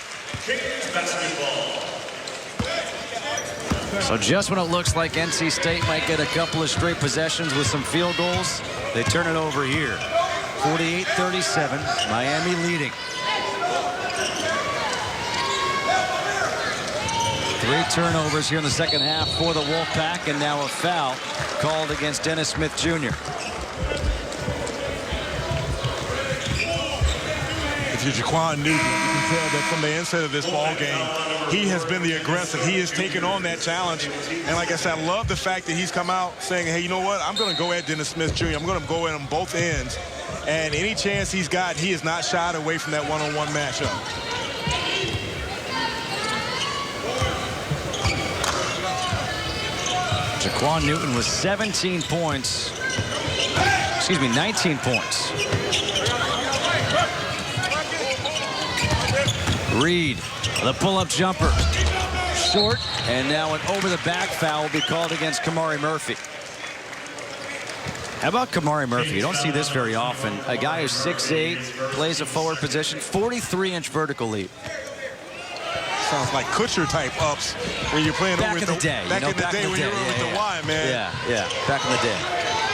So just when it looks like NC State might get a couple of straight possessions with some field goals, they turn it over here. 48-37, Miami leading. 3 turnovers here in the second half for the Wolfpack, and now a foul called against Dennis Smith Jr. If you're Jaquan Newton, you can tell that from the inside of this ball game, he has been the aggressive. He has taken on that challenge. And like I said, I love the fact that he's come out saying, hey, you know what? I'm going to go at Dennis Smith Jr. I'm going to go at him both ends. And any chance he's got, he has not shied away from that one-on-one matchup. Jaquan Newton with 17 points. Excuse me, 19 points. Reed, the pull-up jumper. Short, and now an over-the-back foul will be called against Kamari Murphy. How about Kamari Murphy? You don't see this very often. A guy who's 6'8", plays a forward position, 43-inch vertical leap. Sounds like Kutcher-type ups when you're playing back over in the day. Back in the day when you were with the Y, man. Yeah, back in the day.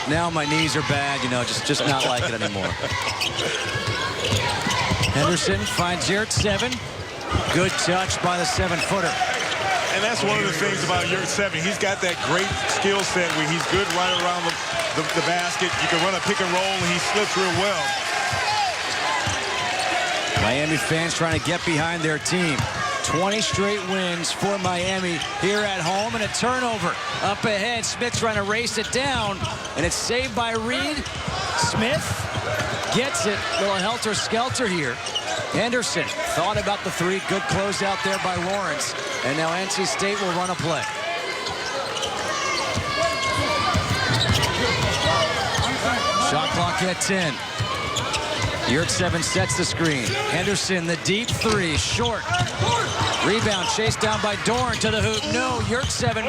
Now my knees are bad, just not like it anymore. Henderson finds Yurt-7. Good touch by the 7-footer. And that's one of the things about Yurt-7. He's got that great skill set where he's good right around the basket. You can run a pick and roll, and he slips real well. Miami fans trying to get behind their team. 20 straight wins for Miami here at home, and a turnover up ahead. Smith trying to race it down, and it's saved by Reed. Smith gets it. A little helter-skelter here. Henderson thought about the three. Good close out there by Lawrence. And now NC State will run a play. Shot clock at 10. Yurtseven sets the screen. Henderson, the deep three, short. Rebound chased down by Dorn to the hoop. No, Yurtseven,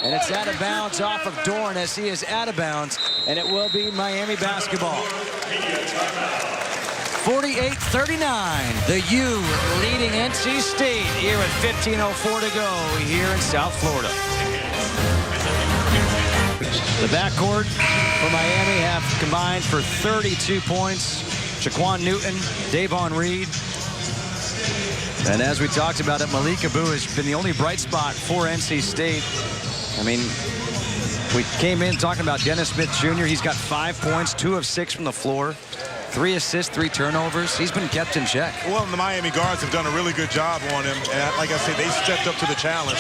and it's out of bounds off of Dorn as he is out of bounds, and it will be Miami basketball. 48-39, the U leading NC State here with 15:04 to go here in South Florida. The backcourt for Miami have combined for 32 points. Jaquan Newton, Davon Reed. And as we talked about it, Malik Abu has been the only bright spot for NC State. I mean, we came in talking about Dennis Smith Jr. He's got 5 points, 2 of 6 from the floor. 3 assists, 3 turnovers. He's been kept in check. Well, the Miami guards have done a really good job on him. And like I said, they stepped up to the challenge.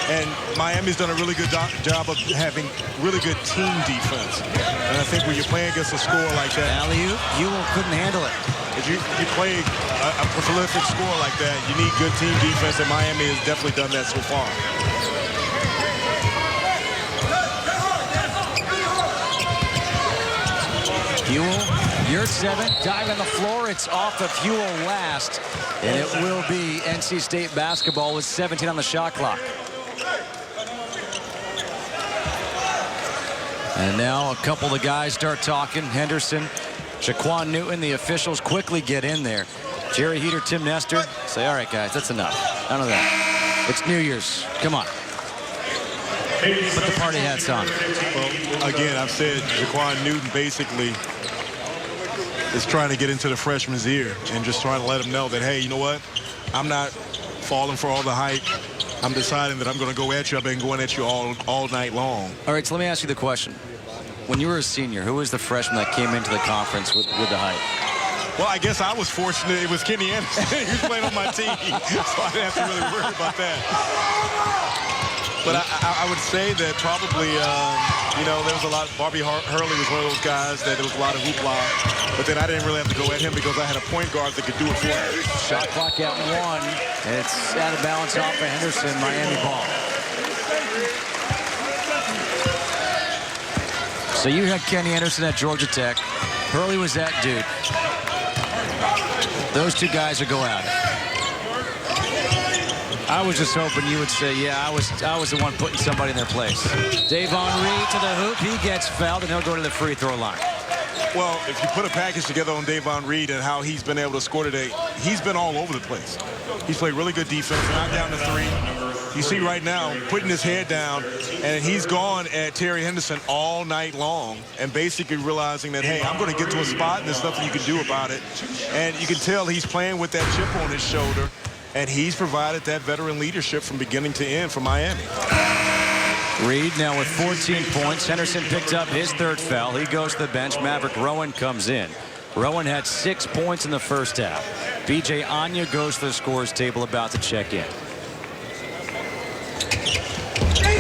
And Miami's done a really good job of having really good team defense. And I think when you're playing against a score like that, Alley-oop, you couldn't handle it. if you play a prolific score like that, you need good team defense. And Miami has definitely done that so far. Yurtseven, dive on the floor. It's off of Huell last. And it will be NC State basketball with 17 on the shot clock. And now a couple of the guys start talking. Henderson, Jaquan Newton, the officials quickly get in there. Jerry Heater, Tim Nestor say, all right, guys, that's enough. None of that. It's New Year's. Come on. Put the party hats on. Well, again, I've said Jaquan Newton basically is trying to get into the freshman's ear and just trying to let him know that, hey, you know what? I'm not falling for all the hype. I'm deciding that I'm going to go at you. I've been going at you all night long. All right, so let me ask you the question. When you were a senior, who was the freshman that came into the conference with the hype? Well, I guess I was fortunate. It was Kenny Anderson. He was playing on my team, so I didn't have to really worry about that. But I would say that probably, you know, there was a lot. Bobby Hurley was one of those guys that there was a lot of hoopla. But then I didn't really have to go at him because I had a point guard that could do it for me. Shot clock at 1. It's out of balance off of Henderson. Miami ball. So you had Kenny Anderson at Georgia Tech. Hurley was that dude. Those two guys would go at it. I was just hoping you would say, yeah, I was the one putting somebody in their place. Davon Reed to the hoop. He gets fouled, and he'll go to the free throw line. Well, if you put a package together on Davon Reed and how he's been able to score today, he's been all over the place. He's played really good defense, knocked down the three. You see right now, putting his head down, and he's gone at Terry Henderson all night long and basically realizing that, hey, I'm going to get to a spot and there's nothing you can do about it. And you can tell he's playing with that chip on his shoulder, and he's provided that veteran leadership from beginning to end for Miami. Reed now with 14 points. Henderson picked up his 3rd foul. He goes to the bench. Maverick Rowan comes in. Rowan had 6 points in the first half. B.J. Anya goes to the scorer's table, about to check in.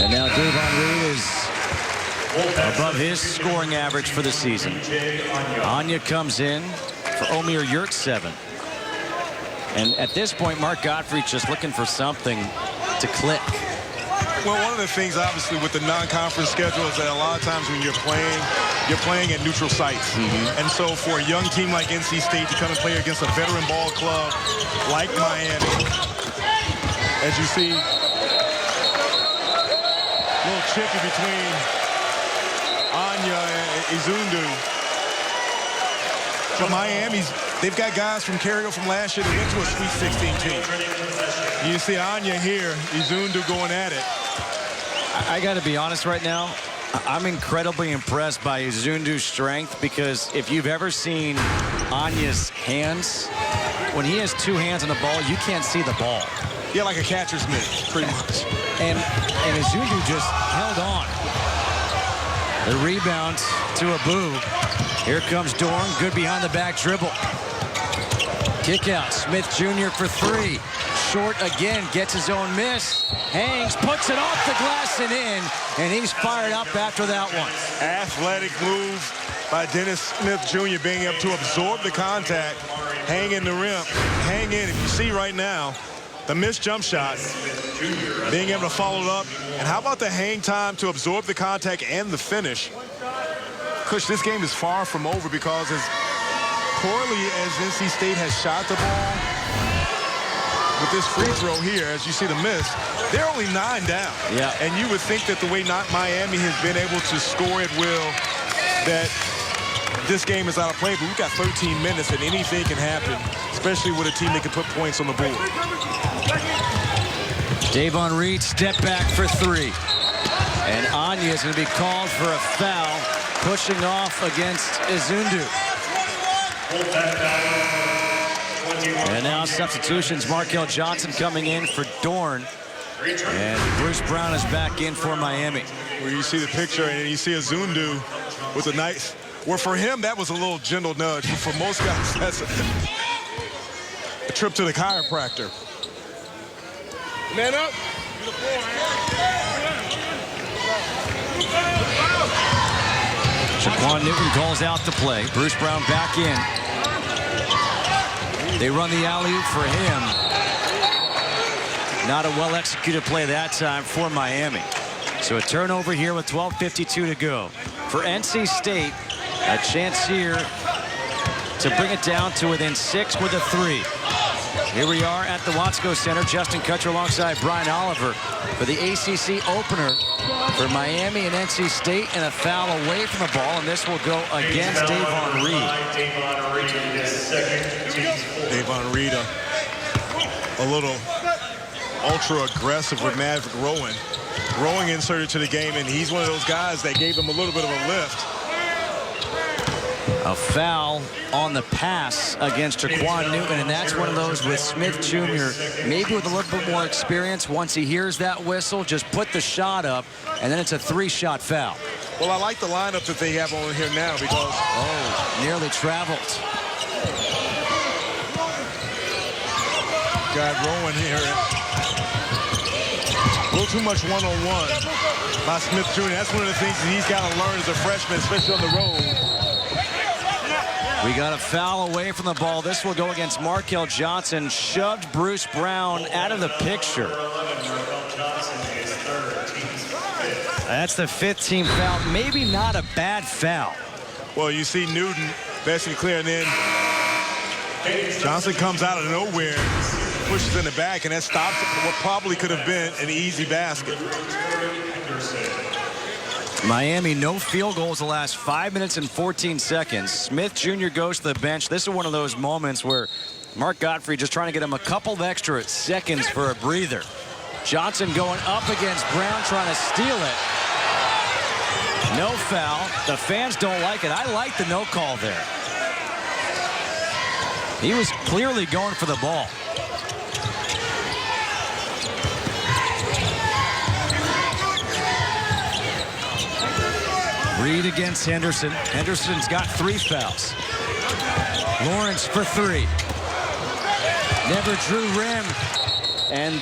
And now Davon Reed is above his scoring average for the season. Anya comes in for Omer Yurtseven. And at this point, Mark Gottfried's just looking for something to click. Well, one of the things, obviously, with the non-conference schedule is that a lot of times when you're playing at neutral sites. And so for a young team like NC State to come and play against a veteran ball club like Miami, as you see, a little chip in between Anya and Izundu. But Miami's, they've got guys from Carrier from last year that went to a Sweet 16 team. You see Anya here, Izundu going at it. I got to be honest right now. I'm incredibly impressed by Izundu's strength, because if you've ever seen Anya's hands, when he has 2 hands on the ball, you can't see the ball. Yeah, like a catcher's mitt, pretty much. And Izundu just held on. The rebound to Abu. Here comes Dorn, good behind the back dribble. Kick out. Smith Jr. for three. Short again. Gets his own miss. Hangs. Puts it off the glass and in. And he's fired up after that one. Athletic move by Dennis Smith Jr. being able to absorb the contact, hang in the rim, hang in. If you see right now, the missed jump shot, being able to follow it up. And how about the hang time to absorb the contact and the finish? Coach, this game is far from over because as poorly as NC State has shot the ball, with this free throw here, as you see the miss, they're only 9 down. Yeah. And you would think that the way Miami has been able to score at will, that this game is out of play, but we've got 13 minutes and anything can happen, especially with a team that can put points on the board. Davon Reed step back for three. And Anya is going to be called for a foul, pushing off against Izundu. And now substitutions. Markel Johnson coming in for Dorn. And Bruce Brown is back in for Miami. Where you see the picture and you see Izundu with a nice, well, for him, that was a little gentle nudge. But for most guys, that's a trip to the chiropractor. Man up. Jaquan Newton calls out the play. Bruce Brown back in. They run the alley-oop for him. Not a well-executed play that time for Miami. So a turnover here with 12:52 to go. For NC State, a chance here to bring it down to within 6 with a 3. Here we are at the Watsco Center. Justin Kutcher alongside Brian Oliver for the ACC opener for Miami and NC State, and a foul away from the ball, and this will go against Davon Reed. Davon Reed, a little ultra-aggressive with Maverick Rowan. Rowan inserted to the game, and he's one of those guys that gave him a little bit of a lift. A foul on the pass against Jaquan Newton, and that's one of those with Smith Jr. maybe with a little bit more experience. Once he hears that whistle, just put the shot up, and then it's a 3-shot foul. Well, I like the lineup that they have on here now because... Oh, nearly traveled. Got Rowan here. A little too much one-on-one by Smith Jr. That's one of the things that he's got to learn as a freshman, especially on the road. We got a foul away from the ball. This will go against Markel Johnson. Shoved Bruce Brown out of the picture. That's the 15th foul. Maybe not a bad foul. Well, you see Newton basically clearing in. Johnson comes out of nowhere, pushes in the back, and that stops what probably could have been an easy basket. Miami, no field goals the last 5 minutes and 14 seconds. Smith Jr. goes to the bench. This is one of those moments where Mark Godfrey just trying to get him a couple of extra seconds for a breather. Johnson going up against Brown, trying to steal it. No foul. The fans don't like it. I like the no call there. He was clearly going for the ball. Reed against Henderson. Henderson's got 3 fouls. Lawrence for 3. Never drew rim. And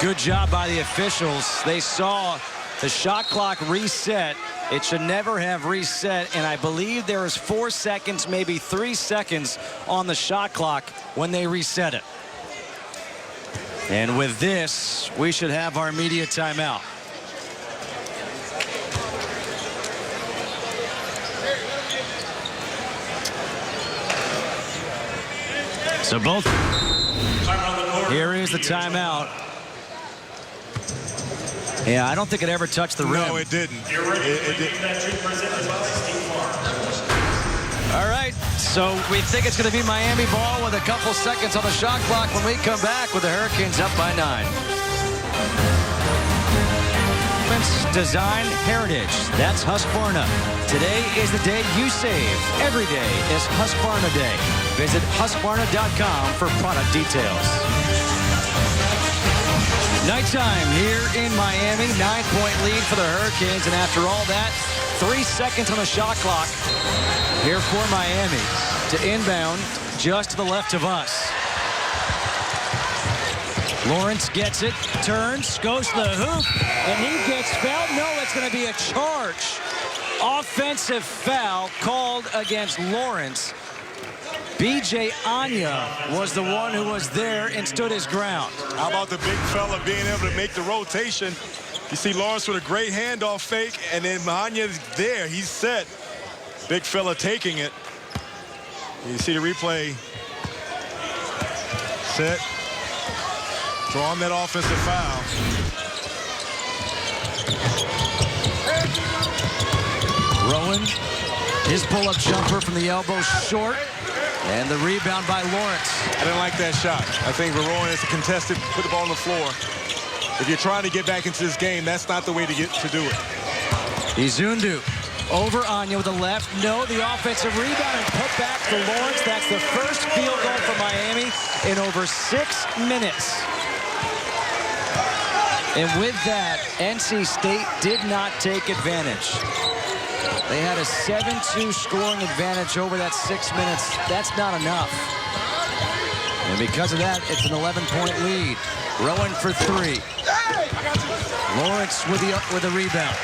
good job by the officials. They saw the shot clock reset. It should never have reset. And I believe there is 4 seconds, maybe 3 seconds on the shot clock when they reset it. And with this, we should have our media timeout. So both. Here is the timeout. Yeah, I don't think it ever touched the rim. No, it didn't. It didn't. All right, so we think it's going to be Miami ball with a couple seconds on the shot clock when we come back with the Hurricanes up by 9. Design Heritage. That's Husqvarna. Today is the day you save. Every day is Husqvarna Day. Visit Husqvarna.com for product details. Nighttime here in Miami. 9-point lead for the Hurricanes. And after all that, 3 seconds on the shot clock. Here for Miami to inbound just to the left of us. Lawrence gets it, turns, goes to the hoop, and he gets fouled. No, it's going to be a charge. Offensive foul called against Lawrence. B.J. Anya was the one who was there and stood his ground. How about the big fella being able to make the rotation? You see Lawrence with a great handoff fake, and then Anya's there. He's set. Big fella taking it. You see the replay. Set. Drawing that offensive foul. Rowan, his pull-up jumper from the elbow short. And the rebound by Lawrence. I didn't like that shot. I think Rowan is a contested, put the ball on the floor. If you're trying to get back into this game, that's not the way to do it. Izundu over Anya with the left. No, the offensive rebound and put back to Lawrence. That's the first field goal for Miami in over 6 minutes. And with that, NC State did not take advantage. They had a 7-2 scoring advantage over that 6 minutes. That's not enough. And because of that, it's an 11-point lead. Rowan for three. Lawrence with the rebound.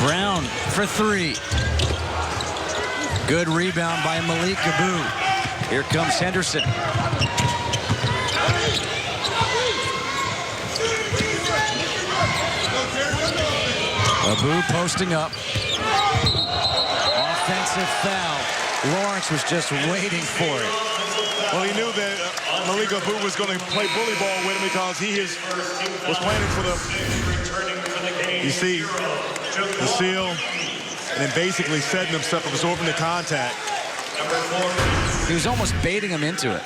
Brown for three. Good rebound by Malik Gabu. Here comes Henderson. Abu posting up. Offensive foul. Lawrence was just waiting for it. Well, he knew that Malik Abu was going to play bully ball with him because he was planning for the, you see, the seal, and then basically setting himself, absorbing the contact. He was almost baiting him into it.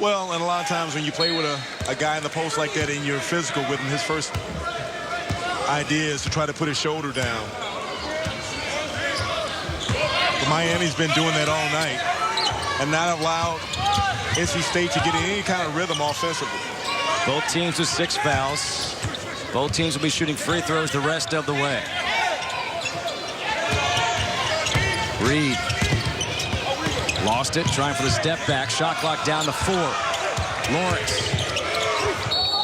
Well, and a lot of times when you play with a guy in the post like that and you're physical with him, his first idea is to try to put his shoulder down. But Miami's been doing that all night and not allowed NC State to get in any kind of rhythm offensively. Both teams with 6 fouls. Both teams will be shooting free throws the rest of the way. Reed lost it, trying for the step back. Shot clock down to 4. Lawrence.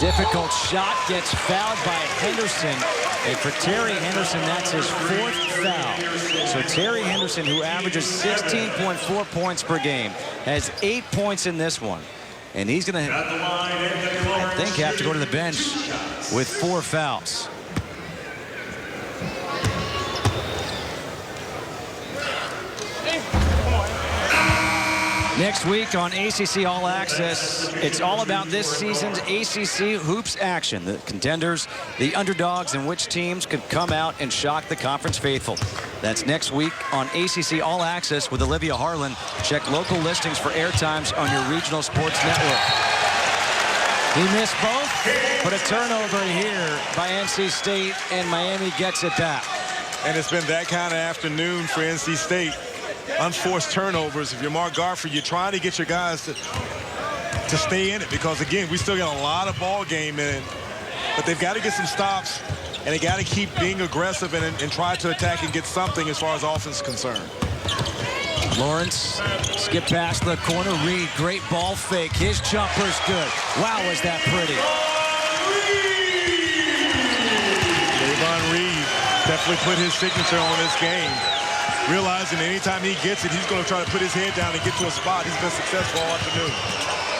Difficult shot, gets fouled by Henderson. And for Terry Henderson, that's his 4th foul. So Terry Henderson, who averages 16.4 points per game, has 8 points in this one. And he's going to, I think, have to go to the bench with 4 fouls. Next week on ACC All Access, it's all about this season's ACC hoops action. The contenders, the underdogs, and which teams could come out and shock the conference faithful. That's next week on ACC All Access with Olivia Harlan. Check local listings for airtimes on your regional sports network. He missed both, but a turnover here by NC State, and Miami gets it back. And it's been that kind of afternoon for NC State. Unforced turnovers. If you're Mark Garford, you're trying to get your guys to stay in it because, again, we still got a lot of ball game in it. But they've got to get some stops, and they got to keep being aggressive and try to attack and get something as far as offense is concerned. Lawrence skip past the corner. Reed, great ball fake. His jumper's good. Wow, was that pretty. Davon Reed definitely put his signature on this game. Realizing anytime he gets it, he's going to try to put his head down and get to a spot. He's been successful all afternoon.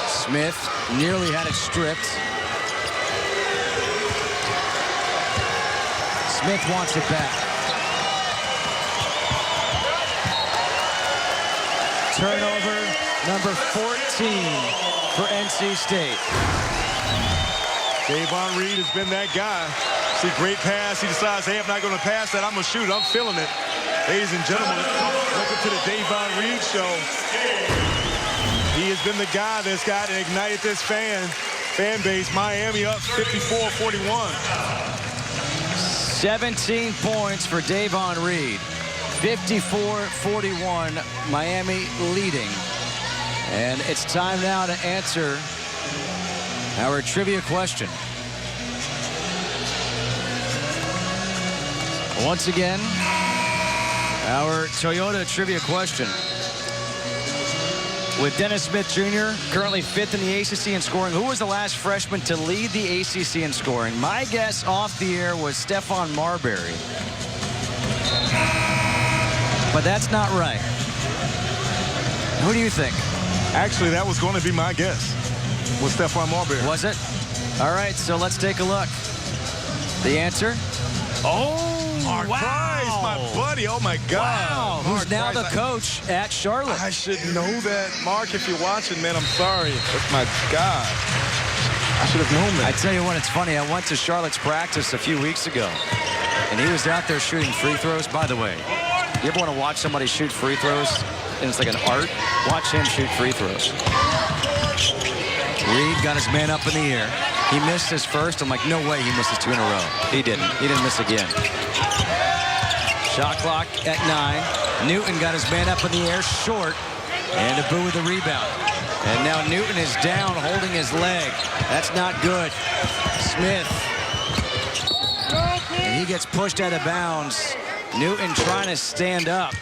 Smith nearly had it stripped. Smith wants it back. Turnover number 14 for NC State. Davon Reed has been that guy. See, great pass. He decides, hey, I'm not going to pass that. I'm going to shoot. I'm feeling it. Ladies and gentlemen, welcome to the Davon Reed Show. He has been the guy that's got ignited this fan base. Miami up 54-41. 17 points for Davon Reed. 54-41, Miami leading. And it's time now to answer our trivia question. Once again, Our Toyota trivia question. With Dennis Smith Jr. currently 5th in the ACC in scoring, who was the last freshman to lead the ACC in scoring? My guess off the air was Stephon Marbury. But that's not right. Who do you think? Actually, that was going to be my guess. Was Stephon Marbury. Was it? All right, so let's take a look. The answer? Oh, Mark Price, my buddy. Oh, my God. Wow. Mark Who's now Price. the coach at Charlotte. I should know that. Mark, if you're watching, man, I'm sorry. That's my God. I should have known I that. tell you what, it's funny. I went to Charlotte's practice a few weeks ago, and he was out there shooting free throws. By the way, you ever want to watch somebody shoot free throws, and it's like an art? Watch him shoot free throws. Reed got his man up in the air. He missed his first. I'm like, no way he misses 2 in a row. He didn't. He didn't miss again. Shot clock at 9. Newton got his man up in the air, short, and Abu with the rebound. And now Newton is down, holding his leg. That's not good. Smith. And he gets pushed out of bounds. Newton trying to stand up.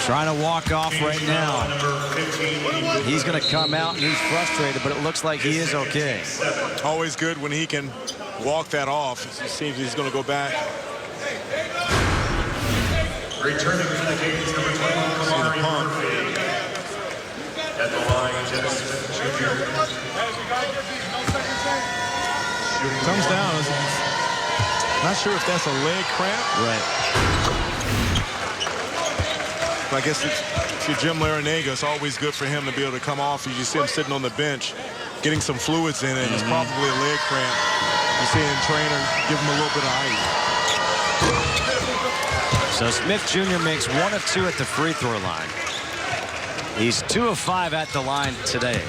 Trying to walk off right now. He's going to come out, and he's frustrated, but it looks like he is okay. Always good when he can walk that off. It seems he's going to go back. Returning for the Gables, number 12, Kamari Murphy. At the line, Dennis Smith Jr. Comes down. Not sure if that's a leg cramp. Right. I guess if you're Jim Larinaga, it's always good for him to be able to come off. You see him sitting on the bench, getting some fluids in it. It's probably a leg cramp. You're seeing trainer give him a little bit of ice. So Smith Jr. makes 1 of 2 at the free throw line. He's 2 of 5 at the line today.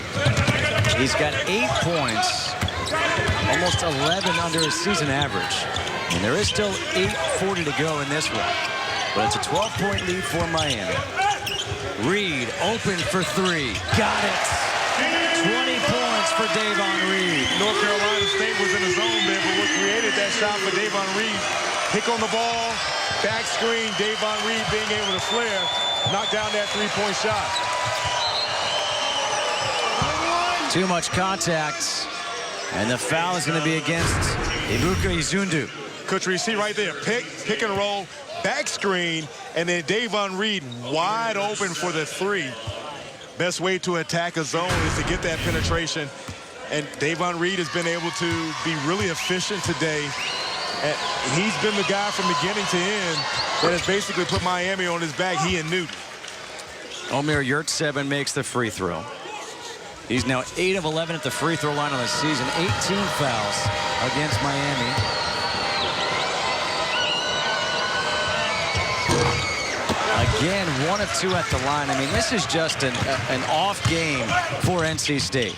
He's got 8 points, almost 11 under his season average. And there is still 8:40 to go in this one. But it's a 12-point lead for Miami. Reed open for 3. Got it. 20 points for Davon Reed. North Carolina State was in the zone there, but what created that shot for Davon Reed? Pick on the ball, back screen, Davon Reed being able to flare, knock down that 3-point shot. Too much contact. And the foul is going to be against Ibuka Izundu. Coach, you see right there, pick and roll, back screen, and then Davon Reed wide open for the 3. Best way to attack a zone is to get that penetration. And Davon Reed has been able to be really efficient today. And he's been the guy from beginning to end that has basically put Miami on his back, he and Newton. Omer Yurtseven makes the free throw. He's now 8 of 11 at the free throw line on the season. 18 fouls against Miami. Again, 1 of 2 at the line. I mean, this is just an off game for NC State.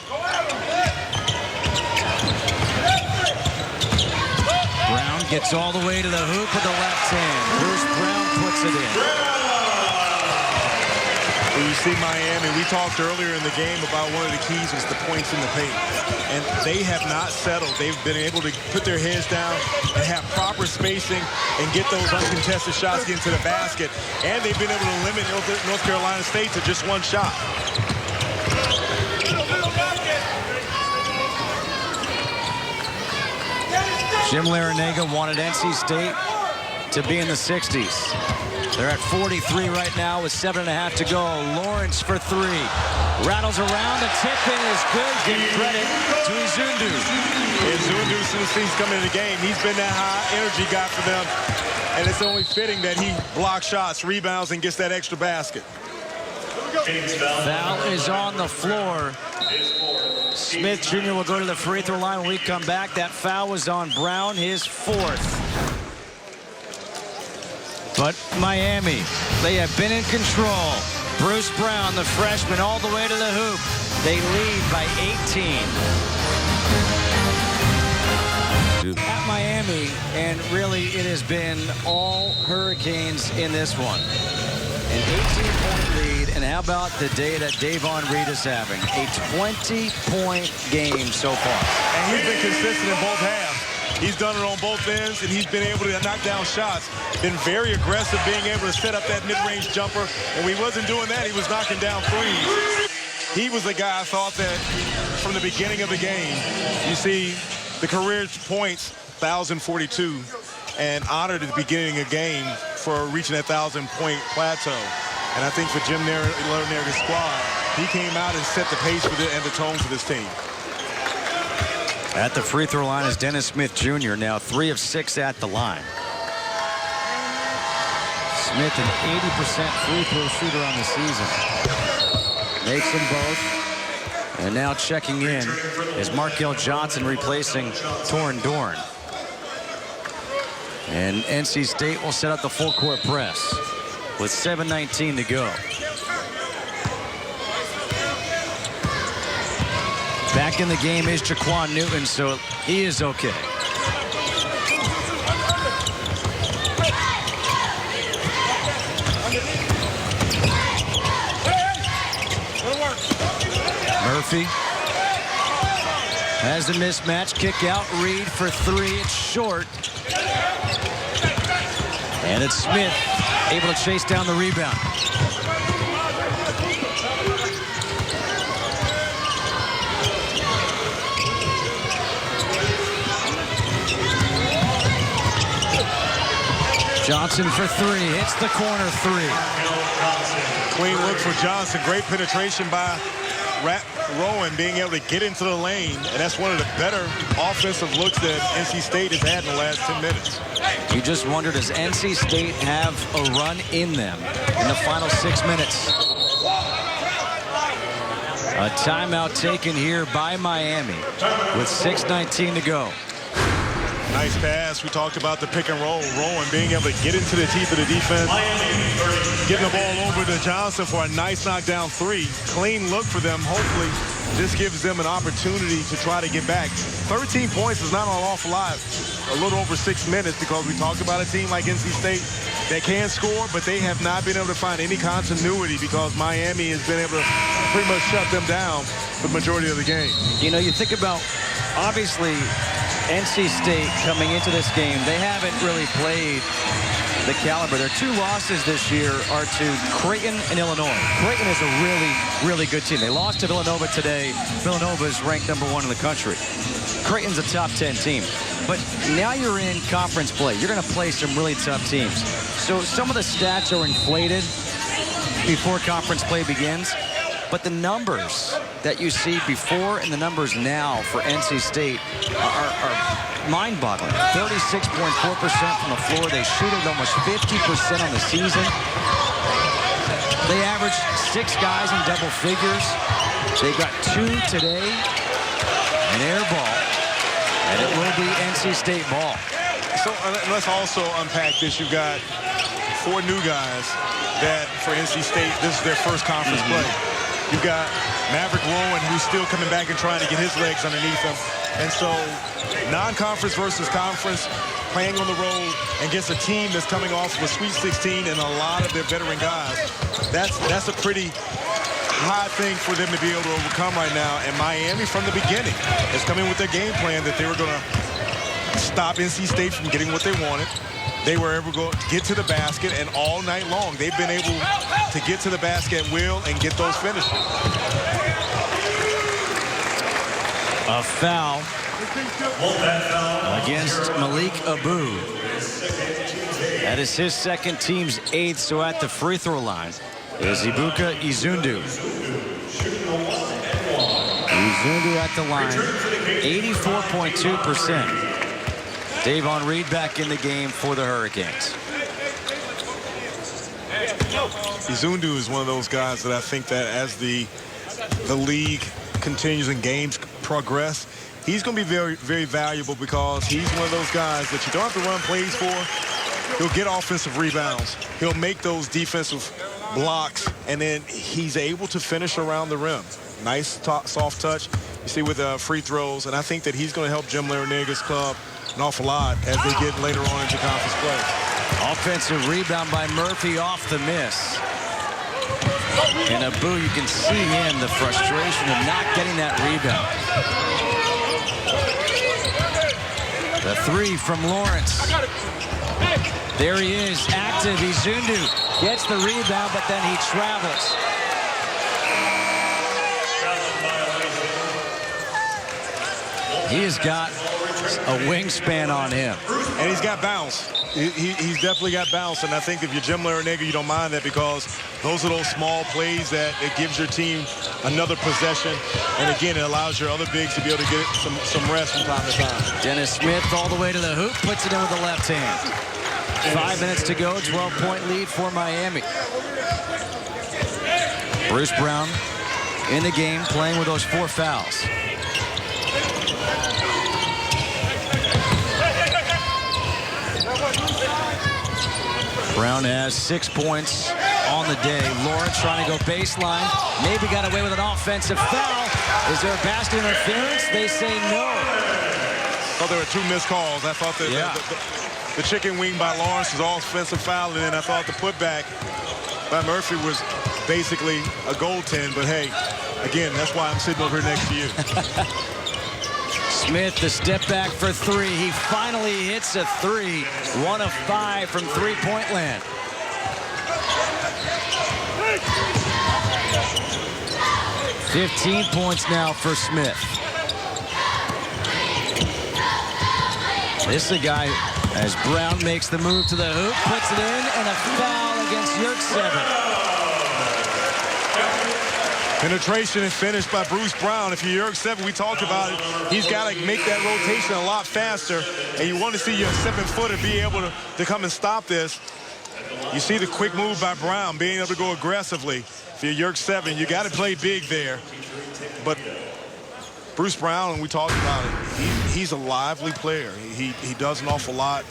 Brown gets all the way to the hoop with the left hand. Bruce Brown puts it in. When you see Miami, we talked earlier in the game about one of the keys was the points in the paint. And they have not settled. They've been able to put their heads down and have proper spacing and get those uncontested shots into the basket. And they've been able to limit North Carolina State to just 1 shot. Jim Larinaga wanted NC State to be in the 60s. They're at 43 right now with 7.5 to go. Lawrence for 3. Rattles around. The tip-in is good. Give credit to Izundu. Izundu, since he's come into the game, he's been that high energy guy for them. And it's only fitting that he blocks shots, rebounds, and gets that extra basket. Foul is on the floor. Smith Jr. will go to the free throw line when we come back. That foul was on Brown, his 4th. But Miami, they have been in control. Bruce Brown, the freshman, all the way to the hoop. They lead by 18. At Miami, and really it has been all Hurricanes in this one. An 18-point lead, and how about the day that Davon Reed is having? A 20-point game so far. And he's been consistent in both halves. He's done it on both ends, and he's been able to knock down shots. Been very aggressive, being able to set up that mid-range jumper. And when he wasn't doing that, he was knocking down threes. He was the guy I thought that from the beginning of the game, you see the career points, 1,042, and honored at the beginning of the game for reaching that 1,000-point plateau. And I think for Jim Larrañaga's squad, he came out and set the pace for and the tone for this team. At the free throw line is Dennis Smith Jr. Now 3 of 6 at the line. Smith, an 80% free throw shooter on the season. Makes them both. And now checking in is Markel Johnson replacing Torrin Dorn. And NC State will set up the full court press with 7:19 to go. Back in the game is Jaquan Newton, so he is okay. Murphy has the mismatch. Kick out. Reed for 3. It's short. And it's Smith able to chase down the rebound. Johnson for 3. Hits the corner 3. Clean look for Johnson. Great penetration by Rowan, being able to get into the lane. And that's one of the better offensive looks that NC State has had in the last 10 minutes. You just wonder, does NC State have a run in them in the final 6 minutes? A timeout taken here by Miami with 6:19 to go. Nice pass. We talked about the pick and roll. Rowan being able to get into the teeth of the defense. Getting the ball over to Johnson for a nice knockdown 3. Clean look for them. Hopefully this gives them an opportunity to try to get back. 13 points is not an awful lot. A little over 6 minutes, because we talked about a team like NC State that can score, but they have not been able to find any continuity because Miami has been able to pretty much shut them down for the majority of the game. You know, you think about, obviously, NC State coming into this game, they haven't really played the caliber. Their 2 losses this year are to Creighton and Illinois. Creighton is a really, really good team. They lost to Villanova today. Villanova is ranked #1 in the country. Creighton's a top 10 team. But now you're in conference play. You're going to play some really tough teams. So some of the stats are inflated before conference play begins. But the numbers that you see before and the numbers now for NC State are mind-boggling. 36.4% from the floor. They shoot it almost 50% on the season. They average 6 guys in double figures. They've got 2 today. An air ball. And it will be NC State ball. So let's also unpack this. You've got 4 new guys that for NC State, this is their first conference play. You've got Maverick Rowan, who's still coming back and trying to get his legs underneath him. And so non-conference versus conference, playing on the road against a team that's coming off of a Sweet 16 and a lot of their veteran guys. That's a pretty high thing for them to be able to overcome right now. And Miami, from the beginning, is coming with their game plan that they were going to stop NC State from getting what they wanted. They were able to go get to the basket, and all night long they've been able to get to the basket at will and get those finishes. A foul against Malik Abu. That is his second, team's 8th. So at the free throw line is Ibuka Izundu. Izundu at the line, 84.2%. Davon Reed back in the game for the Hurricanes. Izundu is one of those guys that I think that as the league continues and games progress, he's going to be very, very valuable, because he's one of those guys that you don't have to run plays for. He'll get offensive rebounds. He'll make those defensive blocks, and then he's able to finish around the rim. Nice soft touch. You see with free throws, and I think that he's going to help Jim Larrañaga's club an awful lot as they get later on into conference play. Offensive rebound by Murphy off the miss. And Abu, you can see him, the frustration of not getting that rebound. The three from Lawrence. There he is, active. Izundu gets the rebound, but then he travels. He has got a wingspan on him. And he's got bounce. He's definitely got bounce. And I think if you're Jim Larrañaga, you don't mind that, because those are those small plays that it gives your team another possession. And again, it allows your other bigs to be able to get some rest from time to time. Dennis Smith all the way to the hoop, puts it in with the left hand. 5 minutes to go, 12-point lead for Miami. Bruce Brown in the game, playing with those 4 fouls. Brown has 6 points on the day. Lawrence trying to go baseline. Maybe got away with an offensive foul. Is there a basket interference? They say no. Oh, there were 2 missed calls. I thought that the chicken wing by Lawrence was all offensive foul, and then I thought the putback by Murphy was basically a goaltend. But hey, again, that's why I'm sitting over here next to you. Smith, the step back for 3. He finally hits a 3. 1 of 5 from three-point land. $15 points now for Smith. This is a guy, as Brown makes the move to the hoop, puts it in, and a foul against Yerk-7. Penetration and finish by Bruce Brown. If you're Yerk-7, we talked about it. He's got to make that rotation a lot faster, and you want to see your 7-footer be able to come and stop this. You see the quick move by Brown, being able to go aggressively. If you're Yerk-7, you got to play big there. But Bruce Brown, and we talked about it, he's a lively player. He does an awful lot,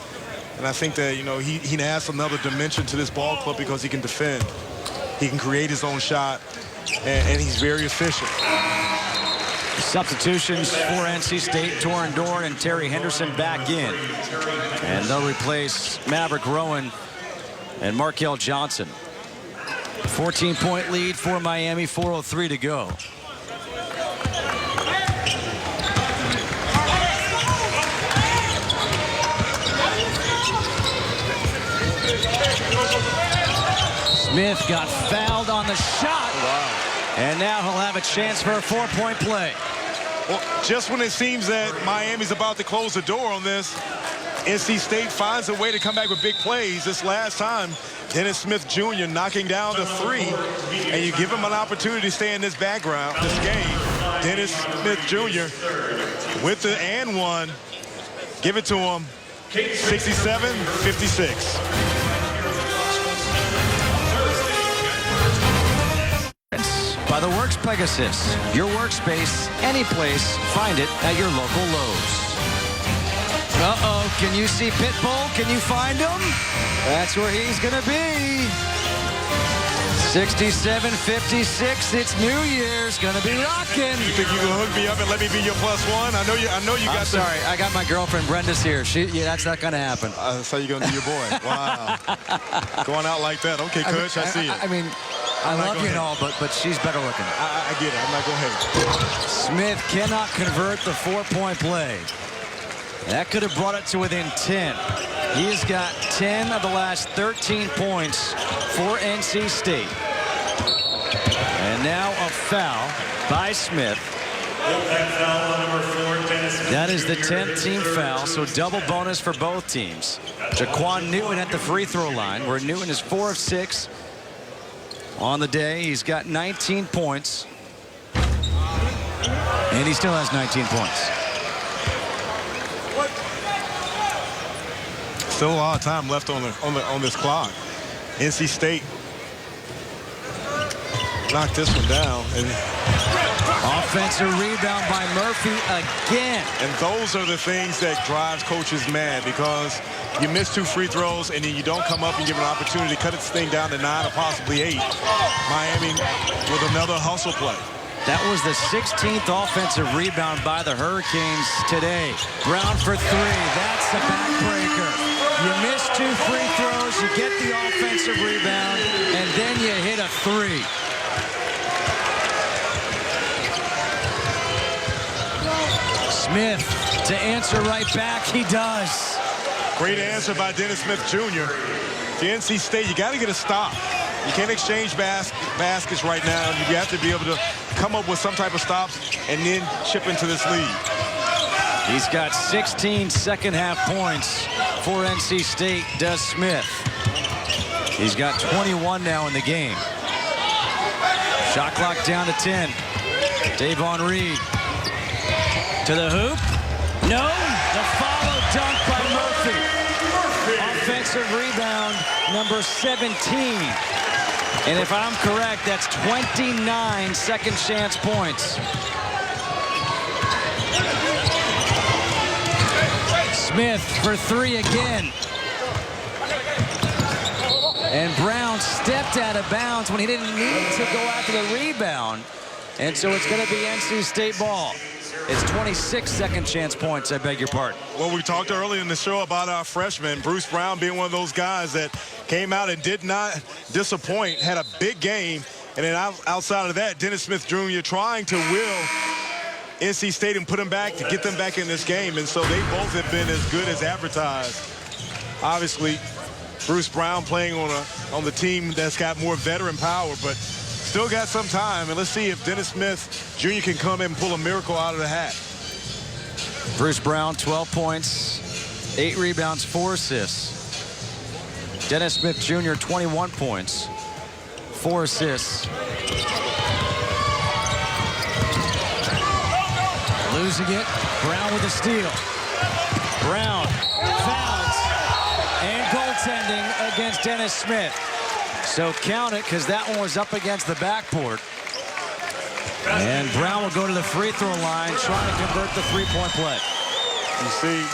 and I think that, you know, he adds another dimension to this ball club because he can defend. He can create his own shot. And he's very efficient. Substitutions for NC State, Torin Dorn and Terry Henderson back in. And they'll replace Maverick Rowan and Markel Johnson. 14-point lead for Miami, 4:03 to go. Smith got fouled on the shot. Wow. And now he'll have a chance for a 4-point play. Well, just when it seems that Miami's about to close the door on this, NC State finds a way to come back with big plays. This last time, Dennis Smith Jr. knocking down the 3, and you give him an opportunity to stay in this background, this game. Dennis Smith Jr. with the and 1. Give it to him. 67-56. By the Works Pegasus. Your workspace, any place, find it at your local Lowe's. Uh-oh, can you see Pitbull? Can you find him? That's where he's gonna be. 67-56, it's New Year's, gonna be rocking. You think you can hook me up and let me be your +1? I know you got. I'm sorry, I got my girlfriend Brenda's here. That's not gonna happen. So you're gonna be your boy. Wow. Going out like that. Okay, Coach, I see it. I mean, I love you and all, but she's better looking. I get it. I'm not going to hate. Smith cannot convert the 4-point play. That could have brought it to within 10. He has got 10 of the last 13 points for NC State. And now a foul by Smith. That is the 10th team foul, so double bonus for both teams. Jaquan Newton at the free throw line, where Newton is 4 of 6. On the day, he's got 19 points. And he still has 19 points. Still a lot of time left on this clock. NC State knocked this one down. And offensive rebound by Murphy again. And those are the things that drives coaches mad, because you miss 2 free throws and then you don't come up and give an opportunity to cut this thing down to 9 or possibly 8. Miami with another hustle play. That was the 16th offensive rebound by the Hurricanes today. Brown for 3. That's the backbreaker. You miss 2 free throws, you get the offensive rebound, and then you hit a 3. Smith to answer right back. He does. Great answer by Dennis Smith Jr. To NC State, you got to get a stop. You can't exchange baskets right now. You have to be able to come up with some type of stops and then chip into this lead. He's got 16 second-half points for NC State, does Smith. He's got 21 now in the game. Shot clock down to 10. Davon Reed to the hoop. No, the follow dunk by Murphy. Offensive rebound, number 17. And if I'm correct, that's 29 second chance points. Smith for three again. And Brown stepped out of bounds when he didn't need to go after the rebound. And so it's going to be NC State ball. It's 26 second chance points, I beg your pardon. Well, we talked earlier in the show about our freshman, Bruce Brown, being one of those guys that came out and did not disappoint, had a big game. And then outside of that, Dennis Smith Jr. trying to will NC State and put them back to get them back in this game. And so they both have been as good as advertised. Obviously, Bruce Brown playing on the team that's got more veteran power, but still got some time. And let's see if Dennis Smith Jr. can come in and pull a miracle out of the hat. Bruce Brown, 12 points, 8 rebounds, 4 assists. Dennis Smith Jr., 21 points, 4 assists. Losing it, Brown with a steal. Brown fouls and goaltending against Dennis Smith. So count it, because that one was up against the backboard. And Brown will go to the free throw line, trying to convert the three-point play. You see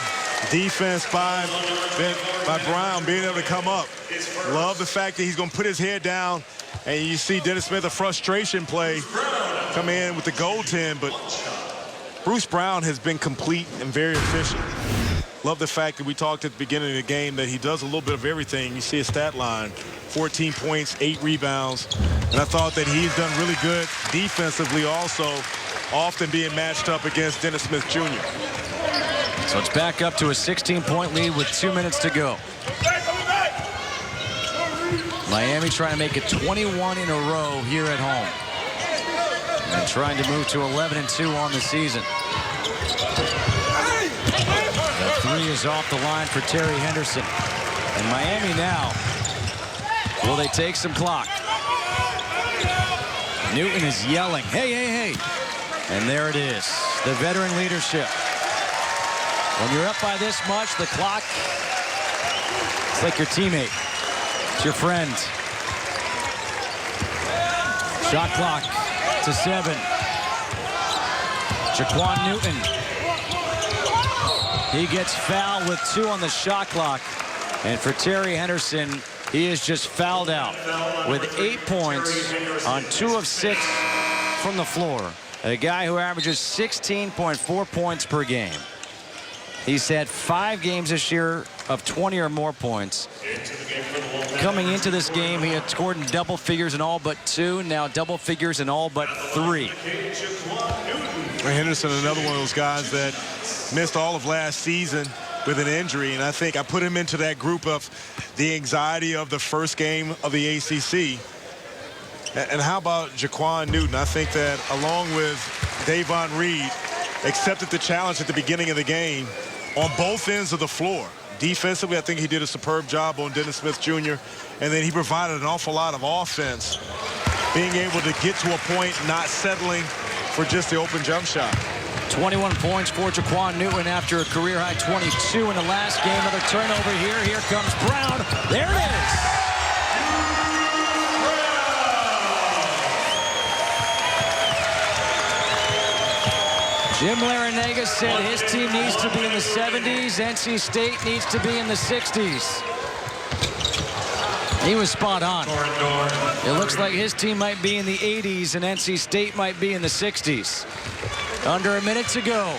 defense by Brown being able to come up. Love the fact that he's going to put his head down, and you see Dennis Smith, a frustration play, come in with the goaltend, but Bruce Brown has been complete and very efficient. Love the fact that we talked at the beginning of the game that he does a little bit of everything. You see his stat line, 14 points, 8 rebounds. And I thought that he's done really good defensively also, often being matched up against Dennis Smith Jr. So it's back up to a 16-point lead with 2 minutes to go. Miami trying to make it 21 in a row here at home. And trying to move to 11-2 on the season. The three is off the line for Terry Henderson. And Miami now, will they take some clock? Newton is yelling, hey, hey, hey. And there it is, the veteran leadership. When you're up by this much, the clock, it's like your teammate. It's your friend. Shot clock to 7. Jaquan Newton. He gets fouled with 2 on the shot clock. And for Terry Henderson, he is just fouled out with 8 points on 2 of 6 from the floor. A guy who averages 16.4 points per game. He's had 5 games this year of 20 or more points. Coming into this game, he had scored in double figures in all but 2, now double figures in all but 3. Henderson, another one of those guys that missed all of last season with an injury, and I think I put him into that group of the anxiety of the first game of the ACC. And how about Jaquan Newton? I think that along with Davon Reed, accepted the challenge at the beginning of the game on both ends of the floor. Defensively, I think he did a superb job on Dennis Smith Jr., and then he provided an awful lot of offense, being able to get to a point, not settling for just the open jump shot. 21 points for Jaquan Newton after a career-high 22 in the last game. Another turnover here. Here comes Brown. There it is. Jim Larinaga said his team needs to be in the 70s. NC State needs to be in the 60s. He was spot on. It looks like his team might be in the 80s and NC State might be in the 60s. Under a minute to go.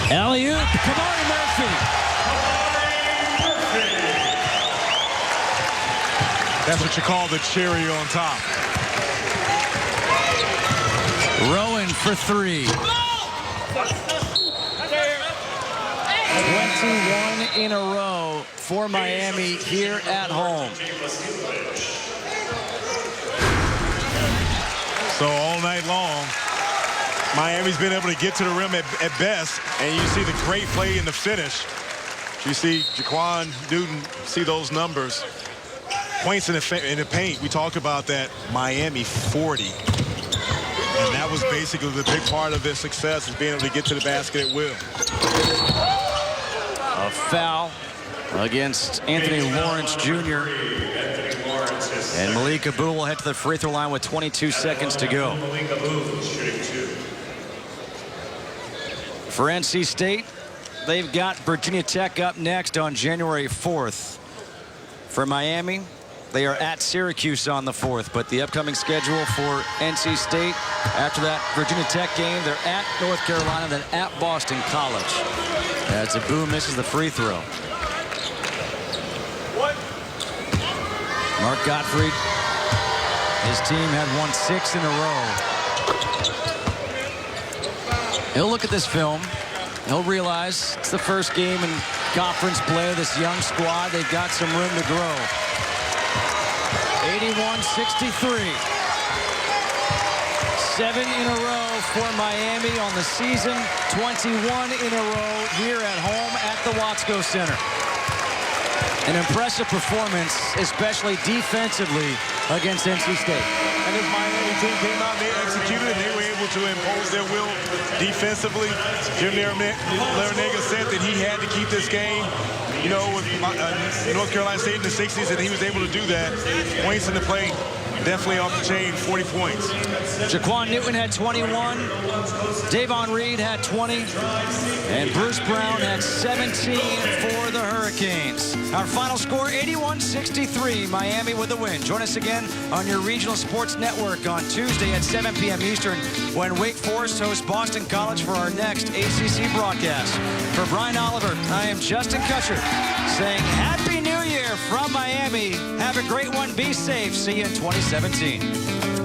Alley-oop, Kamari Murphy. That's what you call the cherry on top. Rowan for 3. 21 in a row for Miami here at home. So all night long, Miami's been able to get to the rim at best, and you see the great play in the finish. You see Jaquan Newton, see those numbers. Points in the paint, we talked about that. Miami 40. And that was basically the big part of their success, is being able to get to the basket at will. A foul against Anthony Lawrence Jr. And Malik Abu will head to the free throw line with 22 seconds to go. For NC State, they've got Virginia Tech up next on January 4th. For Miami, they are at Syracuse on the 4th, but the upcoming schedule for NC State, after that Virginia Tech game, they're at North Carolina, then at Boston College. As Abu misses the free throw. Mark Gottfried, his team had won 6 in a row. He'll look at this film. He'll realize it's the first game in conference play of this young squad. They've got some room to grow. 81-63. 7 in a row for Miami on the season. 21 in a row here at home at the Watsco Center. An impressive performance, especially defensively, against NC State. And this Miami team came out and they executed, and they were able to impose their will defensively. Jim Larinaga said that he had to keep this game, you know, with North Carolina State in the 60s, and he was able to do that. Points in the play, definitely off the chain, 40 points. Jaquan Newton had 21. Davon Reed had 20. And Bruce Brown had 17 for the Hurricanes. Our final score, 81-63. Miami with the win. Join us again on your regional sports network on Tuesday at 7 p.m. Eastern when Wake Forest hosts Boston College for our next ACC broadcast. For Brian Oliver, I am Justin Kutcher saying Happy New Year from Miami. Have a great one. Be safe. See you in 2017.